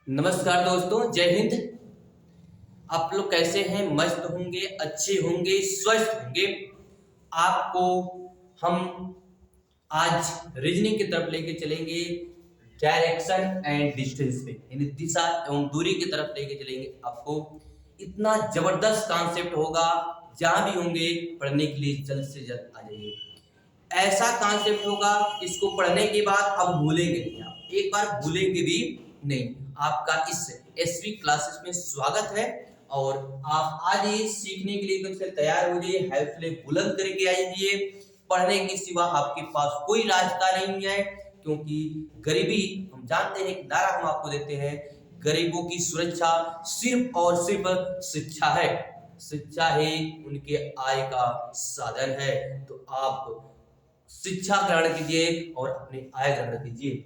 नमस्कार दोस्तों, जय हिंद। आप लोग कैसे हैं? मस्त होंगे, अच्छे होंगे, स्वस्थ होंगे। आपको हम आज रीजनिंग की तरफ लेके चलेंगे, डायरेक्शन एंड डिस्टेंस पे, यानी दिशा एवं दूरी की तरफ लेके चलेंगे। आपको इतना जबरदस्त कॉन्सेप्ट होगा, जहां भी होंगे पढ़ने के लिए जल्द से जल्द आ जाइए। ऐसा कॉन्सेप्ट होगा, इसको पढ़ने के बाद अब भूलेंगे नहीं, आप एक बार भूलेंगे भी नहीं। आपका इस एसवी क्लासेस में स्वागत है और आप आज ही सीखने के लिए एकदम से तैयार हो जाइए। हौसले बुलंद करके आइए। पढ़ने के सिवा आपके पास कोई रास्ता नहीं है, क्योंकि गरीबी, हम जानते हैं, एक नारा हम आपको देते हैं, गरीबों की सुरक्षा सिर्फ और सिर्फ शिक्षा है। शिक्षा ही उनके आय का साधन है। तो आप शिक्षा ग्रहण कीजिए और अपनी आय ग्रहण कीजिए।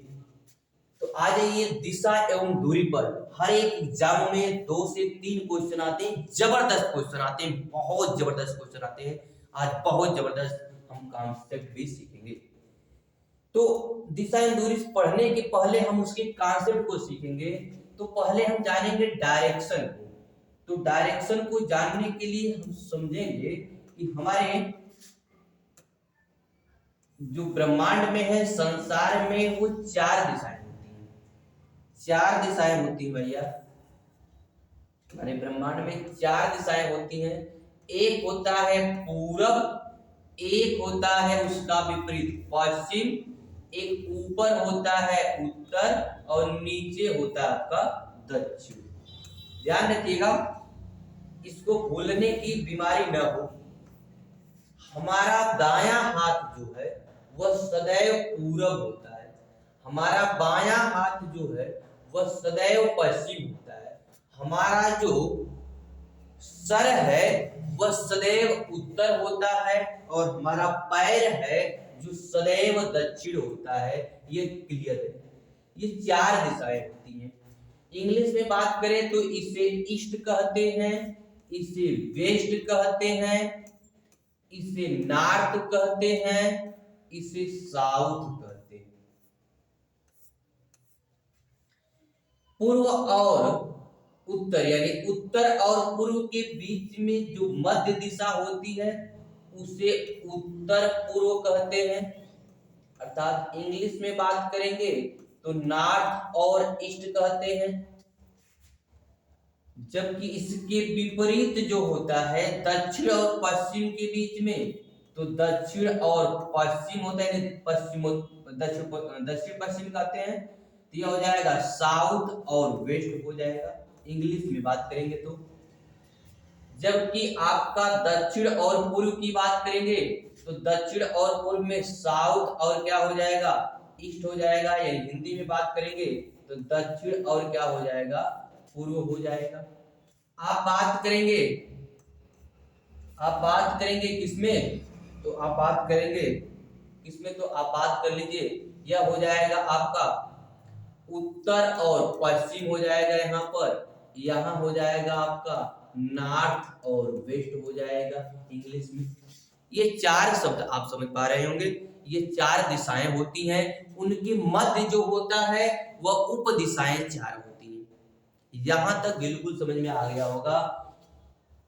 तो आ जाइए, दिशा एवं दूरी पर हर एक एग्जाम में 2 से 3 क्वेश्चन आते हैं, जबरदस्त क्वेश्चन आते हैं, बहुत जबरदस्त क्वेश्चन आते हैं। आज बहुत जबरदस्त हम कॉन्सेप्ट भी सीखेंगे। तो दिशा एवं दूरी पढ़ने के पहले हम उसके कॉन्सेप्ट को सीखेंगे। तो पहले हम जानेंगे डायरेक्शन को। तो डायरेक्शन को जानने के लिए हम समझेंगे कि हमारे जो ब्रह्मांड में है, संसार में, वो 4 दिशाएं होती हैं। 4 दिशाएं होती हैं भैया। हमारे ब्रह्मांड में 4 दिशाएं होती हैं। एक होता है पूरब, एक होता है उसका विपरीत पश्चिम, एक ऊपर होता है उत्तर और नीचे होता है आपका दक्षिण। ध्यान रखिएगा, इसको भूलने की बीमारी न हो। हमारा दायां हाथ जो है वह सदैव पूरब होता है, हमारा बायां हाथ जो है वह सदैव पश्चिम होता है, हमारा जो सर है वह सदैव उत्तर होता है और हमारा पैर है जो सदैव दक्षिण होता है। ये क्लियर है। ये 4 दिशाएं होती हैं। इंग्लिश में बात करें तो इसे ईस्ट कहते हैं, इसे वेस्ट कहते हैं, इसे नॉर्थ कहते हैं, इसे साउथ कहते हैं। पूर्व और उत्तर, यानी उत्तर और पूर्व के बीच में जो मध्य दिशा होती है उसे उत्तर पूर्व कहते हैं। अर्थात इंग्लिश में बात करेंगे तो नॉर्थ और ईस्ट कहते हैं। जबकि इसके विपरीत जो होता है दक्षिण और पश्चिम के बीच में, तो दक्षिण और पश्चिम होता है, पश्चिम दक्षिण पश्चिम कहते हैं। तो यह हो जाएगा साउथ और वेस्ट हो जाएगा इंग्लिश में बात करेंगे तो। जबकि आपका दक्षिण और पूर्व की बात करेंगे तो दक्षिण और पूर्व में साउथ और क्या हो जाएगा, ईस्ट हो जाएगा। यानी हिंदी में बात करेंगे तो दक्षिण और क्या हो जाएगा, पूर्व हो जाएगा। आप बात करेंगे किसमें, तो आप बात करेंगे किसमें, तो आप बात कर लीजिए, यह हो जाएगा आपका उत्तर और पश्चिम हो जाएगा। यहाँ हो जाएगा आपका नॉर्थ और वेस्ट हो जाएगा इंग्लिश में। ये 4 शब्द आप समझ पा रहे होंगे। ये 4 दिशाएं होती हैं, उनके मध्य जो होता है वह उप दिशाएं 4 होती हैं। यहां तक बिल्कुल समझ में आ गया होगा।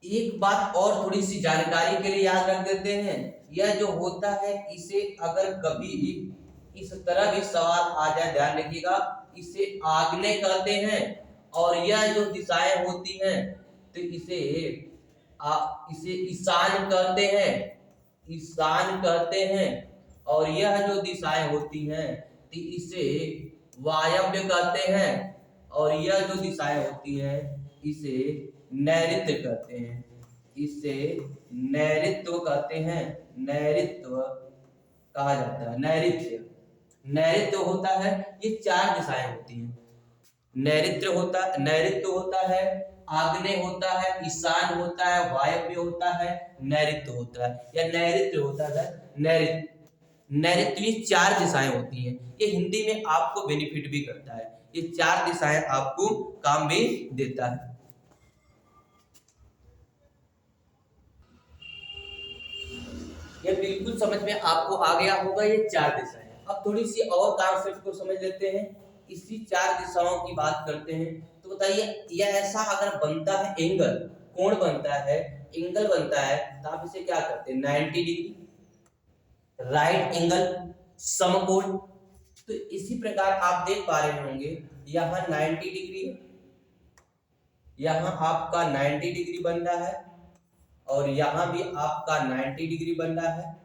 एक बात और थोड़ी सी जानकारी के लिए याद रख देते हैं। यह जो होता है, इसे अगर कभी इस तरह भी सवाल आ जाए, ध्यान रखिएगा, इसे आग्नेय कहते हैं। और यह जो दिशाएं होती हैं तो इसे ईशान कहते हैं, ईशान कहते हैं। और यह जो दिशाएं होती हैं तो इसे वायव्य कहते हैं। और यह जो दिशाएं होती हैं इसे नैऋत्य कहते हैं, इसे नैऋत्य कहते हैं, नैऋत्य कहा जाता है, नैऋत्य होता है। ये 4 दिशाएं होती हैं। नैऋत्य होता है, आग्नेय होता है, ईशान होता है, वायव्य होता है, नैऋत्य होता है, या नैऋत्य होता है, नैऋत्य। ये 4 दिशाएं होती हैं। ये हिंदी में आपको बेनिफिट भी करता है। ये 4 दिशाएं आपको काम भी देता है। ये बिल्कुल समझ में आपको आ गया होगा, ये 4 दिशाएं। अब थोड़ी सी और कॉन्सेप्ट को समझ लेते हैं। इसी 4 दिशाओं की बात करते हैं, तो बताइए यह ऐसा अगर बनता है एंगल, कोण बनता है, एंगल बनता है, तो आप इसे क्या करते हैं 90 डिग्री, राइट एंगल, समकोण। तो इसी प्रकार आप देख पा रहे होंगे यहाँ 90 डिग्री है, यहाँ आपका 90 डिग्री बन रहा है, और यहाँ भी आपका 90 डिग्री बन रहा है,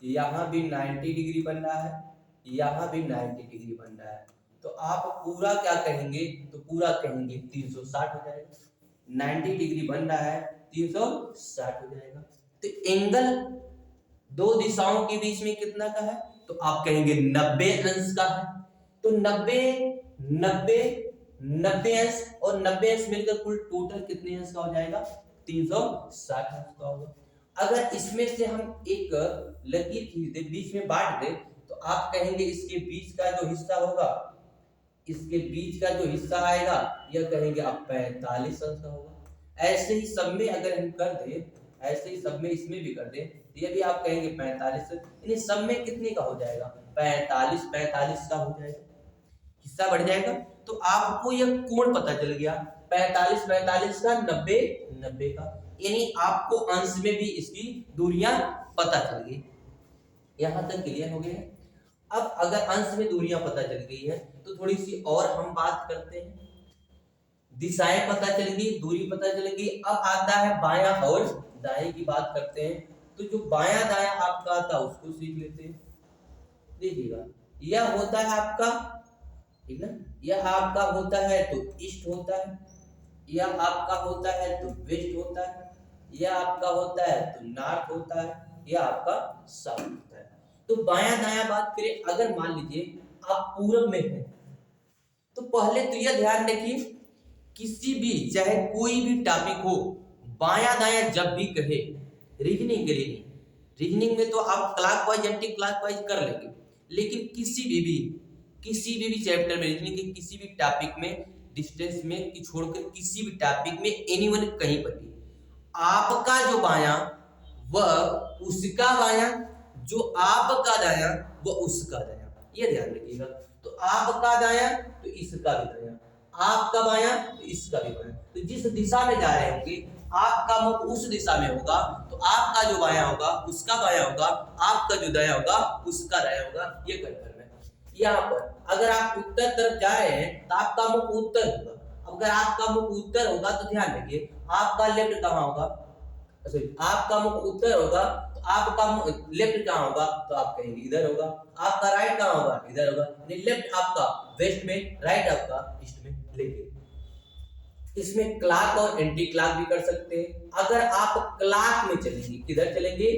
यहाँ भी 90 डिग्री बन रहा है, यहाँ भी 90 डिग्री बन रहा है। तो आप पूरा क्या कहेंगे, तो पूरा कहेंगे 360 हो जाएगा। 90 डिग्री बन रहा है, 360 हो जाएगा। तो एंगल दो दिशाओं के बीच में कितना का है, तो आप कहेंगे 90 अंश का है। तो 90 90 90 अंश और 90 अंश मिलकर कुल टोटल कितने अंश का हो जाएगा, 360 अंश का होगा। अगर इसमें से हम एक लकीर खींच दे, बीच में बांट दे, तो आप कहेंगे इसके बीच का जो हिस्सा होगा, इसके बीच का जो हिस्सा आएगा, यह कहेंगे आप 45 अंश का होगा। ऐसे ही सब में अगर हम कर दे, ऐसे ही सब में इसमें भी कर दे, ये भी आप कहेंगे 45, यानी सब में कितने का हो जाएगा, 45 45 का हो जाएगा, हिस्सा बढ़ जाएगा। तो आपको यह कोण पता चल गया, 45 45 का, 90 90 का, यानी आपको अंश में भी इसकी दूरियां पता चल गई। यहां तक क्लियर हो गया। अब अगर अंश में दूरियां पता चल गई है, तो थोड़ी सी और हम बात करते हैं। दिशाएं पता चल गई, दूरी पता चल गई, अब आता है बायां और दाएं की बात करते हैं। तो जो बायां दायां आपका आता है उसको सीख लेते हैं। देखिएगा, यह होता है आपका, ठीक ना, यह आपका होता है तो ईस्ट होता है, यह आपका होता है तो वेस्ट होता है, यह आपका होता है तो नॉर्थ होता है, यह आपका साउथ होता है। तो बायां दायां बात करें, अगर मान लीजिए आप पूरब में हैं, तो पहले तो यह ध्यान रखिए, किसी भी चाहे कोई भी टॉपिक हो, बायां दायां जब भी कहे, रीजनिंग के लिए नहीं, रीजनिंग में तो आप क्लॉकवाइज एंटी क्लॉकवाइज कर लेंगे, लेकिन किसी भी चैप्टर में, रीजनिंग के किसी भी टॉपिक में, डिस्टेंस में कि छोड़कर किसी भी टॉपिक में, एनीवन कहीं पर भी, आपका जो बायां वह उसका बायां, जो आपका दायां वह उसका दायां, ये ध्यान रखिएगा। तो आपका दायां तो इसका भी दायां, आपका बायां तो इसका भी बायां। तो जिस दिशा में जा रहे होंगे, आपका मुख उस दिशा में होगा, तो आपका जो बायां होगा उसका बायां होगा, आपका जो दायां होगा उसका दायां होगा। ये कंफर्म है। यहाँ पर अगर आप उत्तर तरफ जा रहे हैं, तो आपका मुख उत्तर होगा। अगर आपका मुख उत्तर होगा तो ध्यान रखिए, आपका लेफ्ट कहाँ होगा, आपका मुख उत्तर होगा, तो आपका लेफ्ट कहाँ होगा, तो आप कहेंगे इधर होगा। आपका राइट कहाँ होगा, इधर होगा। लेफ्ट आपका वेस्ट में, राइट आपका ईस्ट में। लेकिन इसमें क्लॉक और एंटी क्लॉक भी कर सकते हैं। अगर आप क्लॉक में चलेंगे, किधर चलेंगे,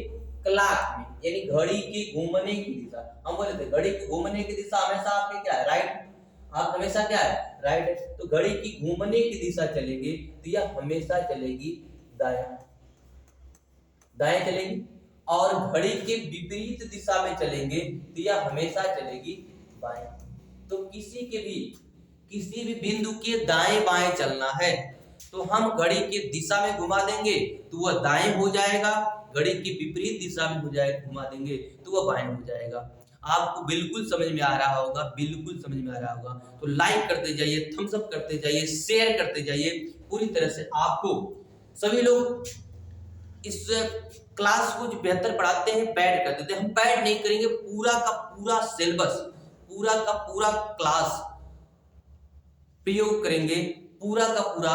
क्लॉक में, यानी घड़ी के घूमने की दिशा। हम बोले थे घड़ी के घूमने की दिशा हमेशा आपके क्या है, राइट। आप हमेशा क्या है, राइट है। तो घड़ी की घूमने की दिशा चलेंगे, तो यह हमेशा चलेगी दायां, दाएं चलेगी। और घड़ी के विपरीत दिशा में चलेंगे, तो यह हमेशा चलेगी बाएं। तो किसी भी बिंदु के दाएं बाएं चलना है, तो हम घड़ी के दिशा में घुमा देंगे तो वह दाएं हो जाएगा, घड़ी की विपरीत दिशा में हो जाए घुमा देंगे तो वह बाएं हो जाएगा। आपको बिल्कुल समझ में आ रहा होगा, बिल्कुल समझ में आ रहा होगा। तो लाइक करते जाइए, थम्स अप करते जाइए, शेयर करते जाइए। पूरी तरह से आपको सभी लोग इस क्लास को जो बेहतर पढ़ाते हैं पैड कर देते हैं। हम पैड नहीं करेंगे, पूरा का पूरा सिलेबस, पूरा का पूरा क्लास प्रयोग करेंगे, पूरा का पूरा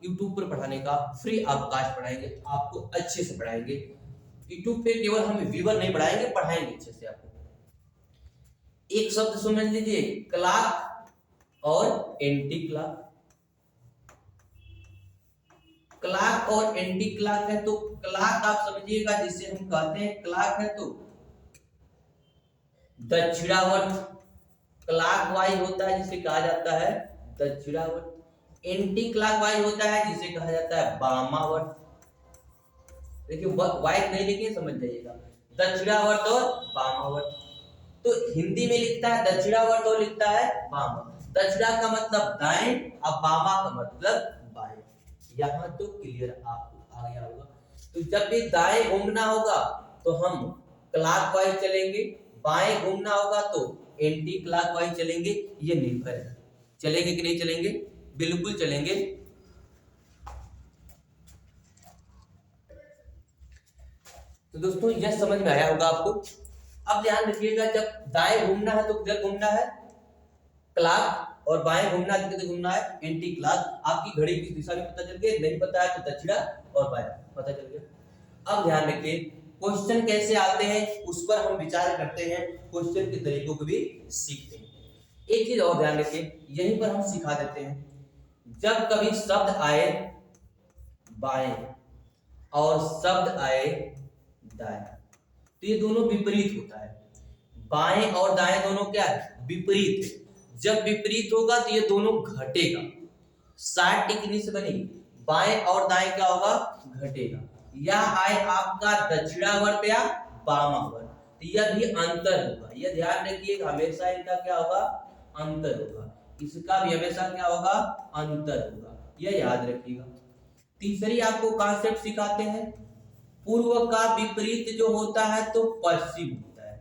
यूट्यूब पर पढ़ाने का फ्री अवकाश पढ़ाएंगे, आपको अच्छे से पढ़ाएंगे। यूट्यूब पे केवल हम व्यूअर नहीं पढ़ाएंगे, पढ़ाएंगे अच्छे से आपको। एक शब्द समझ लीजिए, क्लॉक और एंटी क्लॉक। क्लॉक और एंटी क्लॉक है, तो क्लॉक आप समझिएगा जिसे हम कहते हैं क्लॉक है तो दक्षिणावर्त, क्लॉकवाइज होता है जिसे कहा जाता है दक्षिणावर्त। एंटी क्लॉकवाइज होता है जिसे कहा जाता है वामावर्त। देखिए वाइज नहीं लिखिए, समझ जाइएगा, दक्षिणावर्त और वामावर्त। तो हिंदी में लिखता है दक्षिणावर्त और लिखता है वामावर्त। दक्षिणा का मतलब दाएं और वामा का मतलब बाएं। यहाँ तो क्लियर आपको आ गया होगा। तो जब भी दाएं घूमना होगा तो हम क्लॉकवाइज चलेंगे, बाएं घूमना होगा तो एंटी क्लॉकवाइज चलेंगे। ये निर्भर है, चलेंगे कि नहीं चलेंगे? बिल्कुल चलेंगे। तो दोस्तों यह समझ में आया होगा आपको। अब ध्यान रखिएगा, जब दाएं घूमना है तो किधर घूमना है? क्लॉक। और बाएं घूमना है किधर घूमना है? Anti clock. आपकी घड़ी किस दिशा में पता चल गया? नहीं पता है तो दक्षिणा और बाएं पता चल गया। अब ध्यान रखिए, क्वेश्चन कैसे आते हैं उस पर हम विचार करते हैं, क्वेश्चन के तरीकों को भी सीखते हैं। एक चीज और ध्यान रखिए, यहीं पर हम सिखा देते हैं, जब कभी शब्द आए बाएं और शब्द आए दाएं तो ये दोनों विपरीत होता है। बाएं और दाएं दोनों क्या है? विपरीत है। जब विपरीत होगा तो ये दोनों घटेगा। शार्ट टिकनी से बनेगी, बाएं और दाएं क्या होगा? घटेगा। यह आए आपका दक्षिणावर्त या वामावर्त, तो यह भी अंतर होगा। यह ध्यान रखिए, हमेशा इनका क्या होगा? अंतर होगा। इसका भी हमेशा क्या होगा? अंतर होगा। यह याद रखिएगा। तीसरी आपको कॉन्सेप्ट सिखाते हैं, पूर्व का विपरीत जो होता है तो पश्चिम होता है,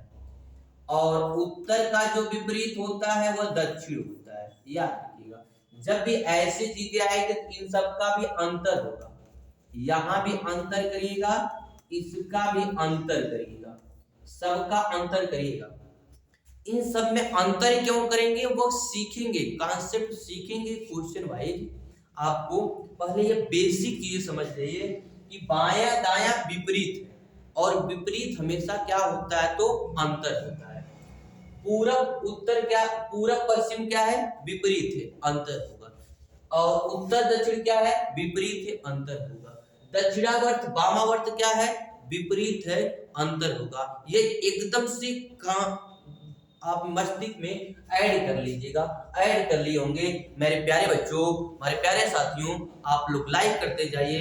और उत्तर का जो विपरीत होता है वह दक्षिण होता है। याद रखिएगा, जब भी ऐसी चीजें आएगी तो इन सबका भी अंतर होगा। यहां भी अंतर करिएगा, इसका भी अंतर करिएगा, सबका अंतर करिएगा। इन सब में अंतर क्यों करेंगे वो सीखेंगे, कॉन्सेप्ट सीखेंगे क्वेश्चन वाइज। आपको पहले ये बेसिक चीजें समझ लीजिए कि बायां दायां विपरीत है, और विपरीत हमेशा क्या होता है? तो अंतर होता है। पूरब उत्तर क्या, पूरब पश्चिम क्या है? विपरीत है, अंतर होगा। और उत्तर दक्षिण क्या है? विपरीत है, अंतर होगा। दक्षिणावर्त वामावर्त क्या है? विपरीत है, अंतर होगा। ये एकदम से आप मस्तिष्क में ऐड कर लीजिएगा। ऐड कर लिए होंगे मेरे प्यारे बच्चों, हमारे प्यारे साथियों। आप लोग लाइक करते जाइए,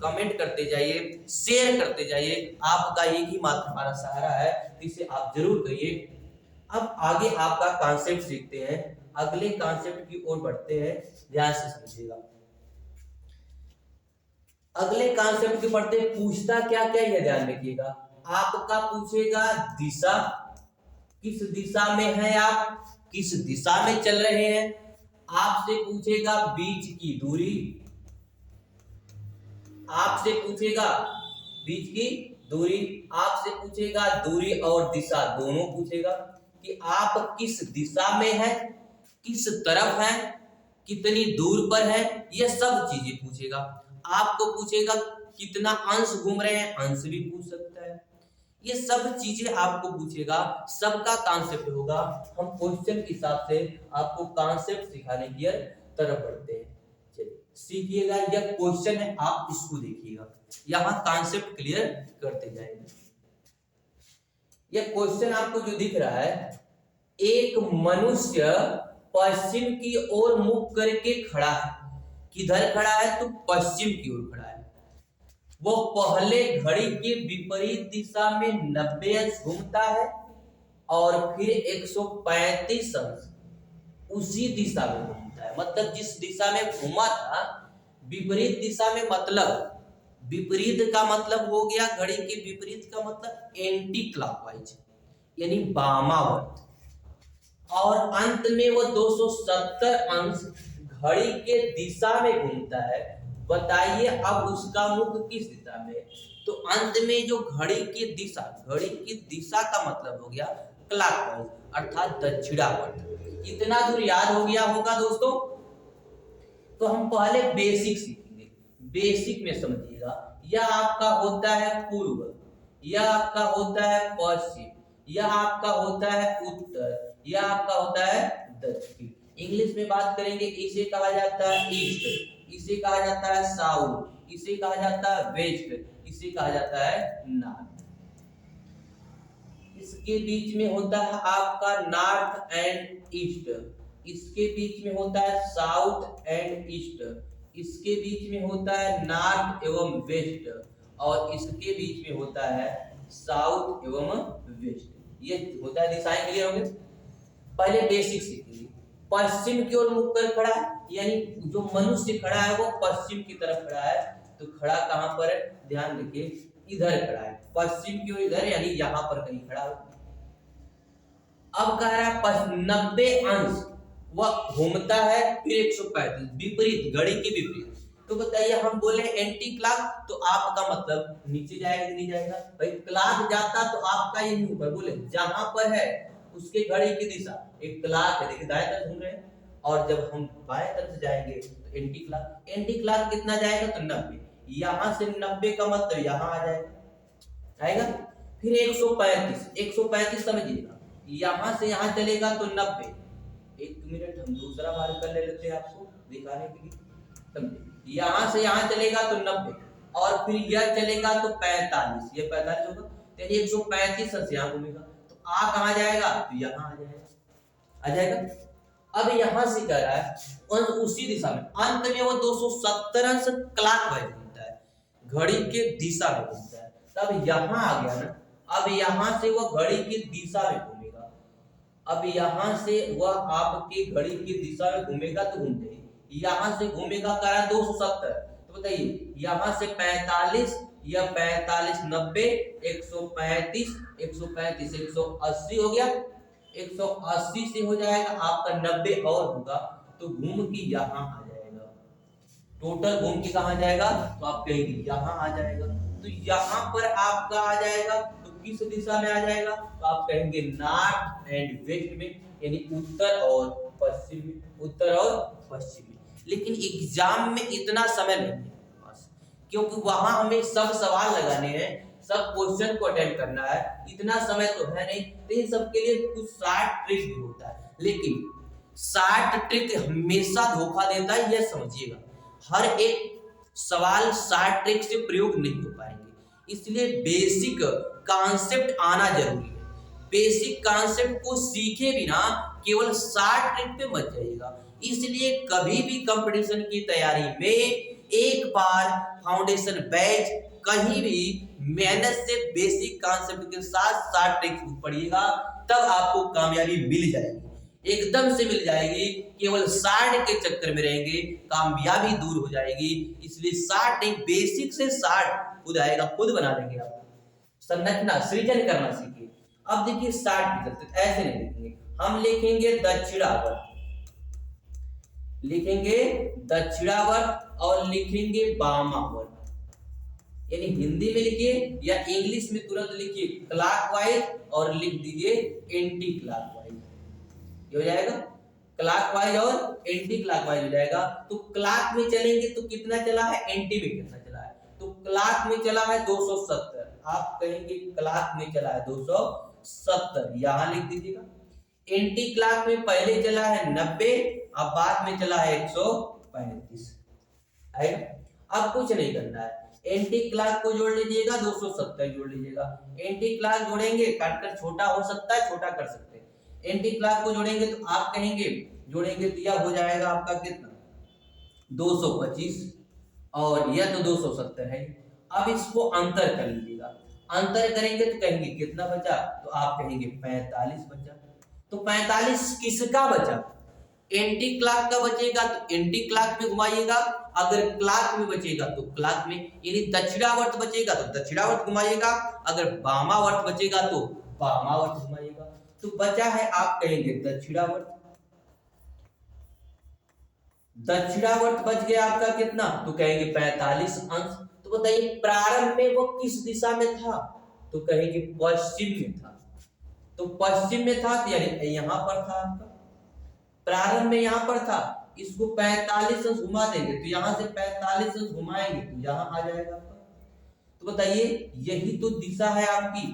कमेंट करते जाइए, शेयर करते जाइए। आपका एक ही मात्र हमारा सहारा है, इसे आप जरूर करिए। अब आगे आपका कॉन्सेप्ट सीखते हैं, अगले कॉन्सेप्ट की ओर बढ़ते हैं, ध्यान से समझिएगा। अगले कॉन्सेप्ट की बढ़ते पूछता क्या क्या है, ध्यान रखिएगा। आपका पूछेगा दिशा, किस दिशा में है आप, किस दिशा में चल रहे हैं। आपसे पूछेगा बीच की दूरी, आपसे पूछेगा बीच की दूरी, आपसे पूछेगा दूरी और दिशा दोनों पूछेगा, कि आप किस दिशा में हैं, किस तरफ हैं, कितनी दूर पर है, ये सब चीजें पूछेगा। आपको पूछेगा कितना अंश घूम रहे हैं, अंश भी पूछ सकता है। ये सब चीजें आपको पूछेगा, सबका कॉन्सेप्ट होगा। हम क्वेश्चन के हिसाब से आपको कॉन्सेप्ट सिखाने की तरफ बढ़ते हैं। चलिए सीखिएगा, यह क्वेश्चन है, आप इसको देखिएगा, यहाँ कॉन्सेप्ट क्लियर करते जाएंगे। यह क्वेश्चन आपको जो दिख रहा है, एक मनुष्य पश्चिम की ओर मुख करके खड़ा है। किधर खड़ा है? तो पश्चिम की ओर खड़ा है। वो पहले घड़ी के विपरीत दिशा में 90 अंश घूमता है, और फिर 135 अंश उसी दिशा में घूमता है। मतलब जिस दिशा में घूमा था, विपरीत दिशा में, मतलब विपरीत का मतलब हो गया, घड़ी के विपरीत का मतलब एंटी क्लॉकवाइज, यानी वामावर्त। और अंत में वो 270 अंश घड़ी के दिशा में घूमता है। बताइए अब उसका मुख किस दिशा में है? तो अंत में जो घड़ी की दिशा, घड़ी की दिशा का मतलब हो गया क्लॉकवाइज, अर्थात दक्षिणावर्त। इतना दूर याद हो गया होगा दोस्तों। तो हम पहले बेसिक सीखेंगे, बेसिक में समझिएगा। यह आपका होता है पूर्व, यह आपका होता है पश्चिम, यह आपका होता है उत्तर, यह आपका होता है दक्षिण। इंग्लिश में बात करेंगे, इसे कहा जाता है ईस्ट, इसे कहा जाता है साउथ, इसे कहा जाता है वेस्ट, इसे कहा जाता है नॉर्थ। इसके बीच में होता है आपका नॉर्थ एंड ईस्ट, इसके बीच में होता है साउथ एंड ईस्ट, इसके बीच में होता है नॉर्थ एवं वेस्ट, और इसके बीच में होता है साउथ एवं वेस्ट। ये होता है दिशाएं। क्लियर हो गए? पहले बेसिक सीखिए। पश्चिम की ओर मुख कर खड़ा है, यानी जो मनुष्य खड़ा है वो पश्चिम की तरफ खड़ा है। तो खड़ा कहां पर है? ध्यान रखिए, इधर खड़ा है, पश्चिम की ओर इधर, यानी यहां पर कहीं खड़ा है। अब कह रहा है 90 अंश वह घूमता है फिर 135, विपरीत, घड़ी के विपरीत। तो बताइए हम बोले एंटी क्लॉक, तो आपका मतलब नीचे जाएगा कि नहीं जाएगा भाई? क्लॉक जाता तो आपका यही ऊपर, बोले जहां पर है उसके घड़ी की दिशा, एक क्लॉक है देखिए दाएं तरफ घूम रहे हैं, और जब हम बाएं तरफ से जाएंगे तो एंटी क्लॉक, एंटी क्लॉक कितना जाएगा तो 90, यहां से 90 का मतलब यहां आ जाएगा, आएगा। फिर 135, 135 समझिएगा, यहां से यहां चलेगा तो 90, एक मिनट हम दूसरा मार्क कर लेते हैं आपको दिखाने के लिए, समझे? यहां से यहां चलेगा तो 90, और फिर यह चलेगा तो 45, ये 45 होगा, तो 135 से यहां घूमेगा, तो आ कहां जाएगा तो यहां आ जाएगा, आ जाएगा। अब यहां से कह रहा है और उसी दिशा में, अंत में वो 270 अंश क्लॉकवाइज घूमता है, घड़ी के दिशा में घूमता है, तब यहां आ गया ना। अब यहां से वो घड़ी की दिशा में घूमेगा, अब यहां से वह आपकी घड़ी की दिशा में घूमेगा तो घूमते ही यहां से घूमेगा, करा 270, तो बताइए यहां से 45, या 45 90, 135 135 180 हो गया, 180 से हो जाएगा आपका 90 और होगा, तो घूम के यहां आ जाएगा, टोटल घूम के कहां जाएगा तो आप कहेंगे यहां आ जाएगा, तो यहां पर आपका आ जाएगा, तो किस दिशा में आ जाएगा तो आप कहेंगे नॉर्थ एंड वेस्ट में, यानी उत्तर और पश्चिम में, उत्तर और पश्चिम में। लेकिन एग्जाम में इतना समय नहीं है बस, क्योंकि वहां हमें सब सवाल लगाने हैं, सब क्वेश्चन को अटेंड करना है, इतना समय तो है नहीं, तो इन सब के लिए कुछ 60 ट्रिक भी होता है, लेकिन 60 ट्रिक हमेशा धोखा देता है, यह समझिएगा। हर एक सवाल 60 ट्रिक से प्रयोग नहीं हो पाएंगे, इसलिए बेसिक कॉन्सेप्ट आना जरूरी है। बेसिक कॉन्सेप्ट को सीखे बिना केवल 60 ट्रिक पे मत जाइएगा। इसलिए कभी भी कंपटीशन की तैयारी में एक बार फाउंडेशन बैच कहीं भी मेहनत से बेसिक कॉन्सेप्ट के साथ 60 ट्रिक्स पढ़िएगा, तब आपको कामयाबी मिल जाएगी, एकदम से मिल जाएगी। केवल 60 के चक्कर में रहेंगे, कामयाबी दूर हो जाएगी। इसलिए 60 नहीं, बेसिक से 60 खुद आएगा, खुद बना लेंगे आप। संरचना सृजन करना सीखिए। अब देखिए 60 निकलते, ऐसे नहीं लिखेंगे, हम लिखेंगे दक्षिणावर्त, लिखेंगे दक्षिणावर्त और लिखेंगे वामावर्त, यानी हिंदी में लिखिए या इंग्लिश में तुरंत लिखिए क्लॉकवाइज और लिख दीजिए एंटी क्लॉकवाइज, ये हो जाएगा क्लॉकवाइज और एंटी क्लॉकवाइज हो जाएगा। तो क्लॉक में चलेंगे तो कितना चला है, एंटी में कितना चला है, तो क्लॉक में चला है 270, आप कहेंगे क्लॉक में चला है 270, यहां लिख दीजिएगा। एंटी क्लॉक में पहले चला है 90, अब बाद में चला है 135, आएगा। अब कुछ नहीं करना है, एंटी क्लॉक को जोड़ लीजिएगा, 270 जोड़ लीजिएगा, एंटी क्लॉक जोड़ेंगे, काटकर छोटा हो सकता है, छोटा कर सकते हैं, एंटी क्लॉक को जोड़ेंगे तो आप कहेंगे, जोड़ेंगे तो यह हो जाएगा आपका कितना 225, और यह तो 270 है। अब इसको अंतर कर लीजिएगा, अंतर करेंगे तो कहेंगे कितना बचा, तो आप कहेंगे 45 बचा। तो 45 किसका बचा, एंटी क्लॉक का बचेगा तो एंटी क्लॉक में घुमाइएगा, अगर क्लॉक में बचेगा तो क्लॉक में, यानी दक्षिणावर्त बचेगा तो दक्षिणावर्त घुमाइएगा, अगर वामावर्त बचेगा तो वामावर्त घुमाइएगा। तो बचा है आप कहेंगे दक्षिणावर्त, दक्षिणावर्त बच गया आपका कितना, तो कहेंगे 45 अंश। तो बताइए प्रारंभ में वो किस दिशा में था, तो कहेंगे पश्चिम में था, तो पश्चिम में था यानी यहां पर था आपका, प्रारंभ में यहां पर था, इसको 45 अंश घुमा देंगे तो यहां से 45 अंश घुमाएंगे तो यहां आ जाएगा आपका। तो बताइए यही तो दिशा है आपकी,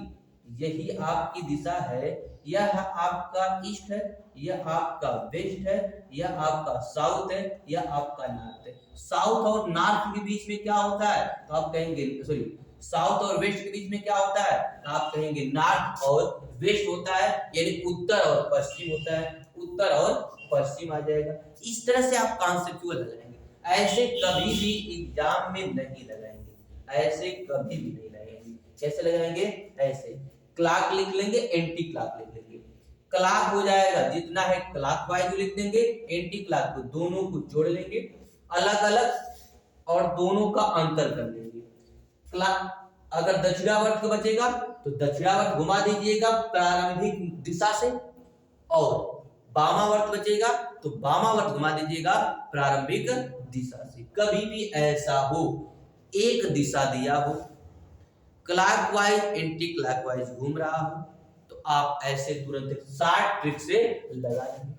यही आपकी दिशा है, यह आपका ईस्ट है, यह आपका वेस्ट है, यह आपका साउथ है, यह आपका नॉर्थ है। साउथ और नॉर्थ के बीच में क्या होता है, तो आप कहेंगे सॉरी, साउथ और वेस्ट के बीच में क्या होता है, तो आप कहेंगे नॉर्थ और वेस्ट होता है, यानी उत्तर और पश्चिम होता है, उत्तर और पश्चिम आ जाएगा। इस तरह से आप कॉन्सेप्चुअल लगाएंगे, ऐसे कभी भी एग्जाम में नहीं लगाएंगे, ऐसे कभी भी नहीं लगाएंगे। कैसे लगाएंगे, ऐसे क्लॉक लिख लेंगे, एंटी क्लॉक लिख लेंगे, क्लॉक हो जाएगा जितना है क्लॉकवाइज लिख देंगे, एंटी क्लॉक को दोनों को जोड़ लेंगे अलग अलग और दोनों का अंतर कर लेंगे। क्लॉक अगर दक्षिणावर्त का बचेगा तो दक्षिणावर्त घुमा दीजिएगा प्रारंभिक दिशा से, और वामावर्त बचेगा तो वामावर्त घुमा दीजिएगा प्रारंभिक दिशा से। कभी भी ऐसा हो, एक दिशा दिया हो, क्लॉकवाइज एंटी क्लॉकवाइज घूम रहा हो, तो आप ऐसे तुरंत शॉर्ट ट्रिक से लगा देंगे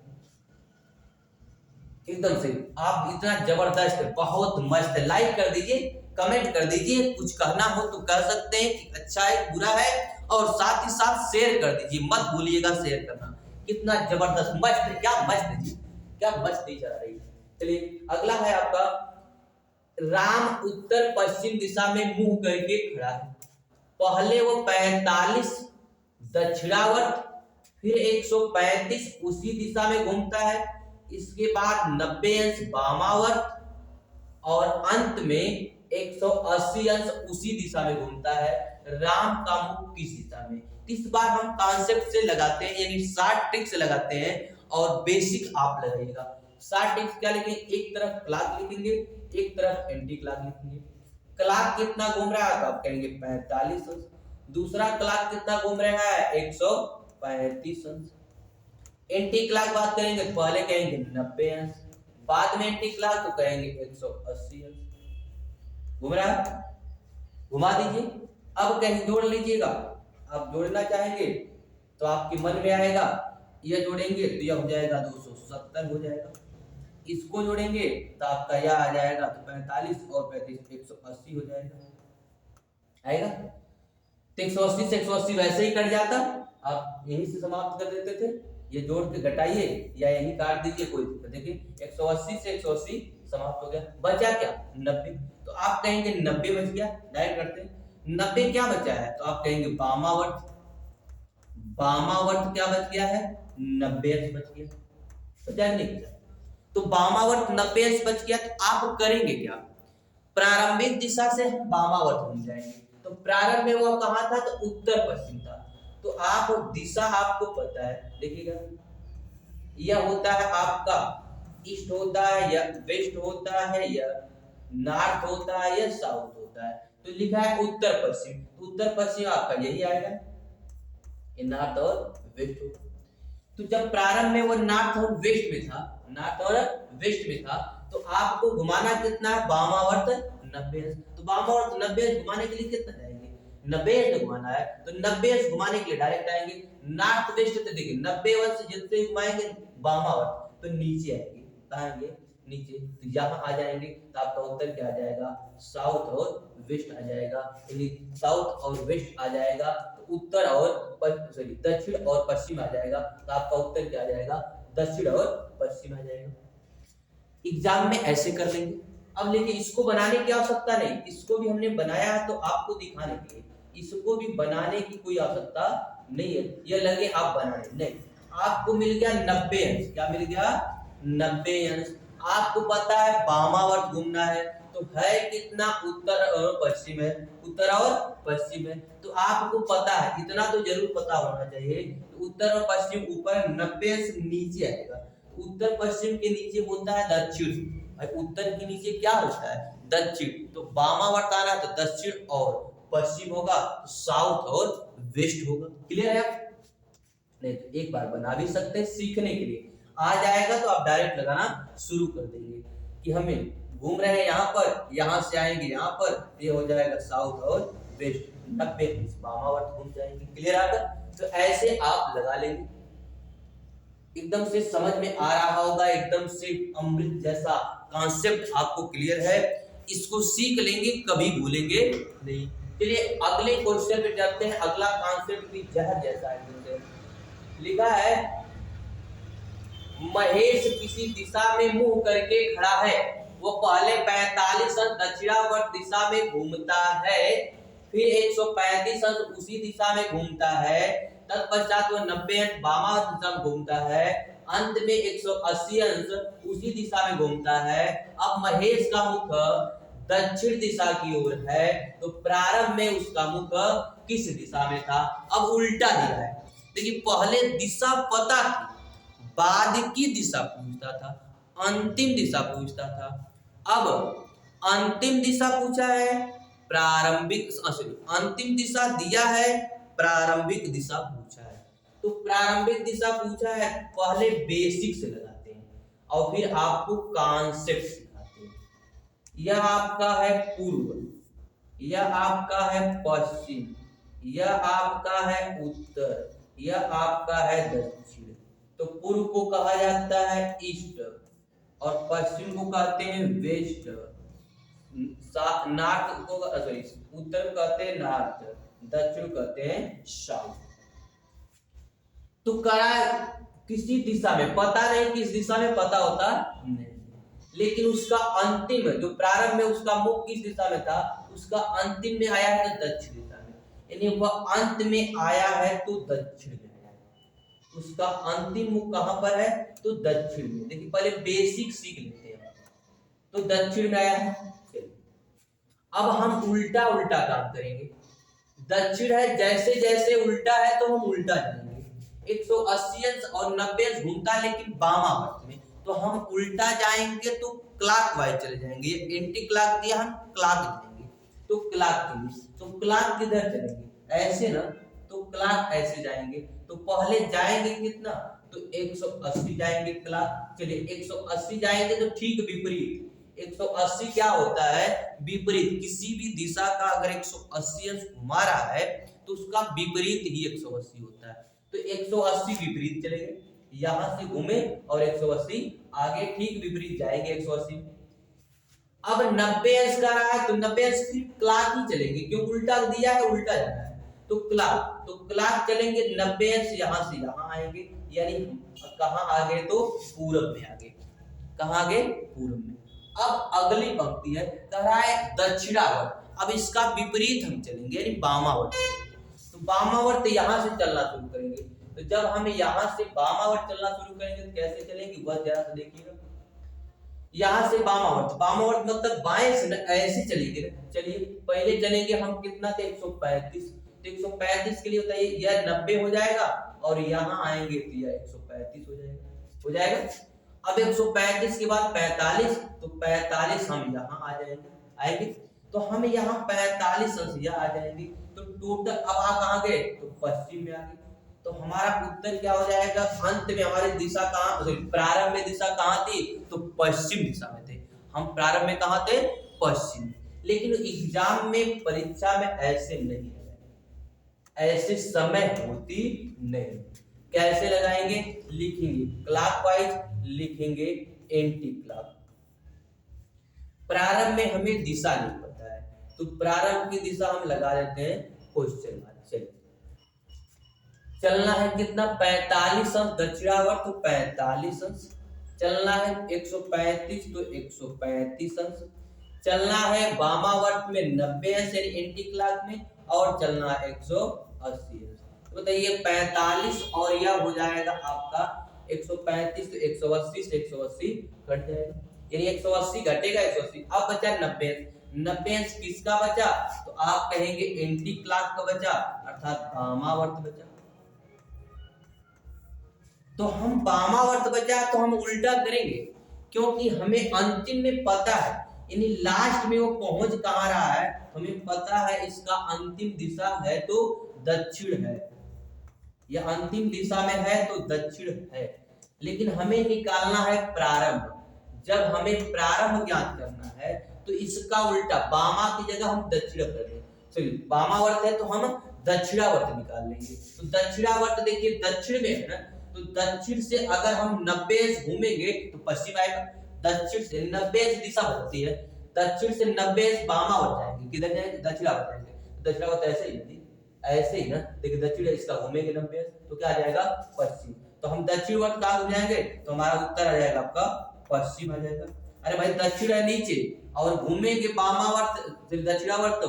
एकदम से। आप इतना जबरदस्त, बहुत मस्त। लाइक कर दीजिए, कमेंट कर दीजिए, कुछ कहना हो तो कह सकते हैं कि अच्छा है बुरा है, और साथ ही साथ शेयर कर दीजिए, मत भूलिएगा शेयर करना। कितना जबरदस्त, मस्त, क्या मस्त जी, क्या मस्ती चला रही है। चलिए अगला है आपका, राम उत्तर पश्चिम दिशा में मुंह करके खड़ा है। पहले वो 45 दक्षिणावर्त, फिर 135 उसी दिशा में घूमता है, इसके बाद 90 अंश वामावर्त, और अंत में 180 अंश उसी दिशा में घूमता है। राम का मुख किस दिशा में? इस बार हम कॉन्सेप्ट से लगाते हैं, यानी शॉर्ट ट्रिक से लगाते हैं, और बेसिक आप लगाइएगा। शॉर्ट ट्रिक्स क्या लिखेंगे? एक तरफ क्लॉक लिखेंगे, एक तरफ एंटी क्लॉक लिखेंगे। क्लॉक कितना घूम रहा है तो आप कहेंगे 45 अंश, दूसरा क्लॉक कितना घूम रहा है 135 अंश। एंटी क्लॉक बात करेंगे, पहले कहेंगे 90 अंश, बाद में एंटी क्लॉक तो कहेंगे 180 अंश। घूम रहा है, घुमा दीजिए। अब कहीं जोड़ लीजिएगा, आप जोड़ना चाहेंगे तो आपके मन में आएगा, यह जोड़ेंगे तो यह हो जाएगा 270 हो जाएगा, इसको जोड़ेंगे तो आपका यह आ जाएगा तो 45 और 35 180 हो जाएगा, आएगा। तो 180 से 180 वैसे ही कट जाता, आप यहीं से समाप्त कर देते थे। ये जोड़ के घटाइए या यहीं काट दीजिए, कोई दिक्कत। देखिए 180 से 180 समाप्त हो गया, बचा क्या 90। तो आप कहेंगे 90 बच गया, डायरेक्ट करते हैं। 90 क्या बचा है तो आप कहेंगे वामावर्त, वामावर्त क्या बच गया है 90 अंश बच गया, बचा नहीं बचा। तो वामावर्त 90 अंश बच गया, तो आप करेंगे क्या? प्रारंभिक दिशा से वामावर्त घूम जाएंगे। तो प्रारंभ में वो कहाँ था तो उत्तर पश्चिम था, तो आप दिशा आपको पता है, देखिएगा यह होता है आपका ईस्ट होता है या वेस्ट होता है या नॉर्थ होता है या साउथ होता है, तो लिखा है उत्तर पश्चिम, तो उत्तर पश्चिम आपका यही आएगा, ये नॉर्थ और वेस्ट होगा। तो जब प्रारंभ में वो नॉर्थ और वेस्ट में था, नॉर्थ और वेस्ट में था, तो आपको घुमाना कितना है वामावर्त 90 अंश। तो वामावर्त 90 अंश घुमाने के लिए कितना जाएंगे 90 अंश घुमाना है, तो 90 अंश घुमाने के लिए डायरेक्ट आएंगे। नॉर्थ वेस्ट तो देखिए 90 अंश जितने घुमाएंगे वामावर्त तो नीचे आएंगे, कहाँ आएंगे नीचे, तो यहाँ आ जाएंगे, तो आपका उत्तर क्या आ जाएगा साउथ और वेस्ट आ जाएगा, यानी साउथ और वेस्ट आ जाएगा, तो उत्तर और सॉरी दक्षिण और पश्चिम आ जाएगा, तो आपका उत्तर क्या आ जाएगा दक्षिण और पश्चिम आ जाएगा। एग्जाम में ऐसे कर लेंगे। अब लेकिन इसको बनाने की आवश्यकता नहीं, इसको भी हमने बनाया है तो आपको दिखाने के लिए, इसको भी बनाने की कोई आवश्यकता नहीं है, यह लगे आप बनाने नहीं। आपको मिल गया 90 अंश, क्या मिल गया 90 अंश। आपको पता है वामावर्त घूमना है, तो है कितना उत्तर और पश्चिम है, उत्तर और पश्चिम है, तो आपको पता है, इतना तो जरूर पता होना चाहिए। तो उत्तर और पश्चिम ऊपर 90 अंश नीचे आएगा, उत्तर पश्चिम के नीचे होता है दक्षिण, भाई उत्तर के नीचे क्या होता है दक्षिण, तो वामावर्त आना तो दक्षिण और पश्चिम होगा, तो साउथ और वेस्ट होगा। क्लियर है? नहीं तो एक बार बना भी सकते हैं, सीखने के लिए आ जाएगा तो आप डायरेक्ट लगाना शुरू कर देंगे कि हमें घूम रहे हैं यहाँ पर, यहाँ से आएंगे यहाँ पर, ये हो जाएगा साउथ और वेस्ट, 90 वामावर्त घूम जाएंगे। क्लियर आएगा? तो ऐसे आप लगा लेंगे, एकदम से समझ में आ रहा होगा, एकदम से अमृत जैसा कॉन्सेप्ट आपको क्लियर है, इसको सीख लेंगे कभी भूलेंगे नहीं। चलिए अगले क्वेश्चन पे जाते हैं। अगला कॉन्सेप्ट भी जहर जैसा है, लिखा है महेश किसी दिशा में मुंह करके खड़ा है, वो पहले 45 अंश दक्षिणावर्त दिशा में घूमता है, फिर 135 अंश उसी दिशा में घूमता है, तत्पश्चात वो 90 अंश वामावर्त दिशा में घूमता है, अंत में 180 अंश उसी दिशा में घूमता है। अब महेश का मुख दक्षिण दिशा की ओर है, तो प्रारंभ में उसका मुख किस दिशा में था? अब उल्टा दिया है, देखिए पहले दिशा पता थी, बाद की दिशा पूछता था, अंतिम दिशा पूछता था। अब अंतिम दिशा पूछा है, प्रारंभिक अंतिम दिशा दिया है, प्रारंभिक दिशा पूछा है, तो प्रारंभिक दिशा पूछा है, पहले बेसिक से लगाते हैं और फिर आपको कॉन्सेप्ट सिखाते हैं। यह आपका है पूर्व, यह आपका है पश्चिम, यह आपका है उत्तर, यह आपका है दक्षिण। तो पूर्व को कहा जाता है ईस्ट और पश्चिम को कहते हैं वेस्ट, नॉर्थ को सॉरी उत्तर को कहते हैं नॉर्थ, दक्षिण कहते हैं साउथ। तो करा किसी दिशा में, पता नहीं किस दिशा में, पता होता नहीं, लेकिन उसका अंतिम जो प्रारंभ में उसका मुख किस दिशा में था, उसका अंतिम में आया है दक्षिण दिशा में, यानी वह अंत में आया है तो दक्षिण में आया है। उसका अंतिम मुख कहां पर है, तो दक्षिण में। देखिए पहले बेसिक सीख लेते हैं, तो दक्षिण में आया है। अब हम उल्टा उल्टा काम करेंगे। दक्षिण है, जैसे जैसे उल्टा है तो हम उल्टा जाएंगे, 180 अंश और 90 अंश घूमता है लेकिन वामावर्त में, तो हम उल्टा जाएंगे तो क्लॉकवाइज चले जाएंगे। ये एंटी क्लॉक दिया, हम क्लॉक जाएंगे तो क्लॉक के लिए, तो क्लॉक किधर चलेंगे, ऐसे ना, तो क्लॉक ऐसे जाएंगे। तो पहले जाएंगे कितना, तो 180 जाएंगे क्लॉक। चलिए 180 जाएंगे तो ठीक विपरीत, 180 क्या होता है, विपरीत। किसी भी दिशा का अगर 180 अंश घुमा रहा है तो उसका विपरीत ही 180 होता है। तो 180 विपरीत चलेंगे, यहां से घूमे और 180 आगे ठीक विपरीत जाएंगे 180। अब 90 अंश का रहा है तो 90 अंश फिर क्लॉक ही चलेंगे, क्यों, उल्टा दिया है, उल्टा जाना है तो क्लॉक, तो क्लॉक चलेंगे 90 अंश, यहां से यहां आएंगे, यानी कहां आ गए, तो पूरब में आ गए। कहां आ गए, पूरब में। अब अगली पंक्ति है, कह रहा है दक्षिणावर्त। अब इसका विपरीत हम चलेंगे, यानी वामावर्त। तो वामावर्त यहां से चलना शुरू करेंगे। तो जब हम यहां से वामावर्त चलना शुरू करेंगे तो कैसे चलेंगे, वह जरा सा देखिएगा। यहां से वामावर्त, वामावर्त मतलब बाएं से ऐसे चलेंगे। चलिए पहले चलेंगे हम, कितना थे, 135। तो 135 के लिए होता है यह 90 हो जाएगा और यहां आएंगे तो यह 135 हो जाएगा। अब 135 के बाद 45, तो 45 हम यहाँ आ आएंगे, तो हम यहाँ 45 अंश यहाँ आ जाएंगे। तो टोटल अब आ कहाँ गए, तो पश्चिम में आ गए। तो हमारा उत्तर क्या हो जाएगा, अंत में हमारी दिशा कहाँ, प्रारंभ में दिशा कहाँ थी, तो पश्चिम दिशा में थे हम। प्रारंभ में कहाँ थे, पश्चिम। लेकिन एग्जाम में, परीक्षा में ऐसे नहीं है, ऐसे समय होती नहीं। कैसे लगाएंगे, लिखेंगे क्लॉकवाइज, लिखेंगे एंटी क्लॉक। प्रारंभ में हमें दिशा नहीं पता है तो प्रारंभ की दिशा हम लगा देते हैं क्वेश्चन मार्क। चलिए चलना है कितना, 45 अंश दक्षिणावर्त, तो 45 अंश। चलना है 135, तो 135 अंश। चलना है वामावर्त में 90 अंश यानी एंटी क्लॉक में, और चलना है 180 अंश। तो बताइए 45 और यह हो जाएगा आपका 135, तो 180 से 180 घट जाएगा, यानी 180 घटेगा 180। अब बचा 90 अंश। 90 अंश किसका बचा, तो आप कहेंगे एंटी क्लॉक का बचा, अर्थात वामावर्त बचा। तो हम वामावर्त बचा तो हम उल्टा करेंगे, क्योंकि हमें अंतिम में पता है, यानी लास्ट में वो पहुंच कहां रहा है, हमें पता है इसका अंतिम दिशा है तो दक्षिण है, यह अंतिम दिशा में है तो दक्षिण है। लेकिन हमें निकालना है प्रारंभ। जब हमें प्रारंभ ज्ञात करना है तो इसका उल्टा, वामा की जगह हम दक्षिण कर लेंगे। सॉरी वामावर्त है तो हम दक्षिणावर्त निकाल लेंगे। तो दक्षिणावर्त देखिए दक्षिण में है ना, तो दक्षिण से अगर हम 90 घूमेंगे तो पश्चिम आएगा। दक्षिण से 90 दिशा बदलती है, दक्षिण से 90 वामावर्त जाएंगे, किधर जाएंगे, दक्षिणावर्त जाएंगे। दक्षिणावर्त ऐसे ही ना, देखिए दक्षिण इसका घूमेंगे 90 तो क्या आ जाएगा, पश्चिम। तो हम दक्षिणवर्त कहाँ घूम जाएंगे, तो हमारा उत्तर आ जाएगा आपका पश्चिम आ जाएगा। अरे भाई दक्षिण है नीचे और घूमेंगे वामावर्त दक्षिणावर्त, तो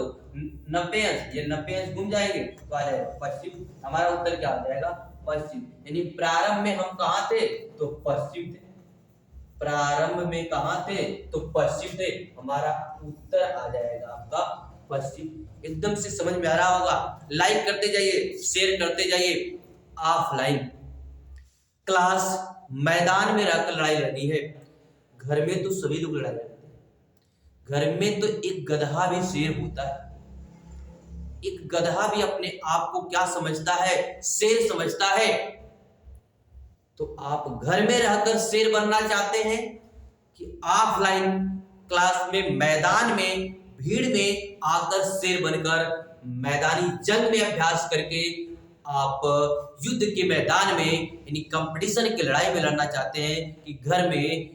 90 अंश, ये 90 अंश घूम जाएंगे तो आ जाएगा पश्चिम। हमारा उत्तर क्या आ जाएगा, पश्चिम। यानी प्रारंभ में हम कहाँ थे, तो पश्चिम थे। प्रारंभ में कहाँ थे, तो पश्चिम थे। हमारा उत्तर आ जाएगा आपका पश्चिम। एकदम से समझ में आ रहा होगा। लाइक करते जाइए, शेयर करते जाइए। ऑफलाइन क्लास मैदान में रहकर लड़ाई लड़नी है, घर में तो सभी लोग लड़ाई लड़ते हैं। घर में तो एक गधा भी शेर होता है, एक गधा भी अपने आप को क्या समझता है, शेर समझता है। तो आप घर में रहकर शेर बनना चाहते हैं कि ऑफलाइन क्लास में, मैदान में, भीड़ में आकर शेर बनकर मैदानी जंग में अभ्यास करके आप युद्ध के मैदान में यानी कंपटीशन की लड़ाई में लड़ना चाहते हैं, कि घर में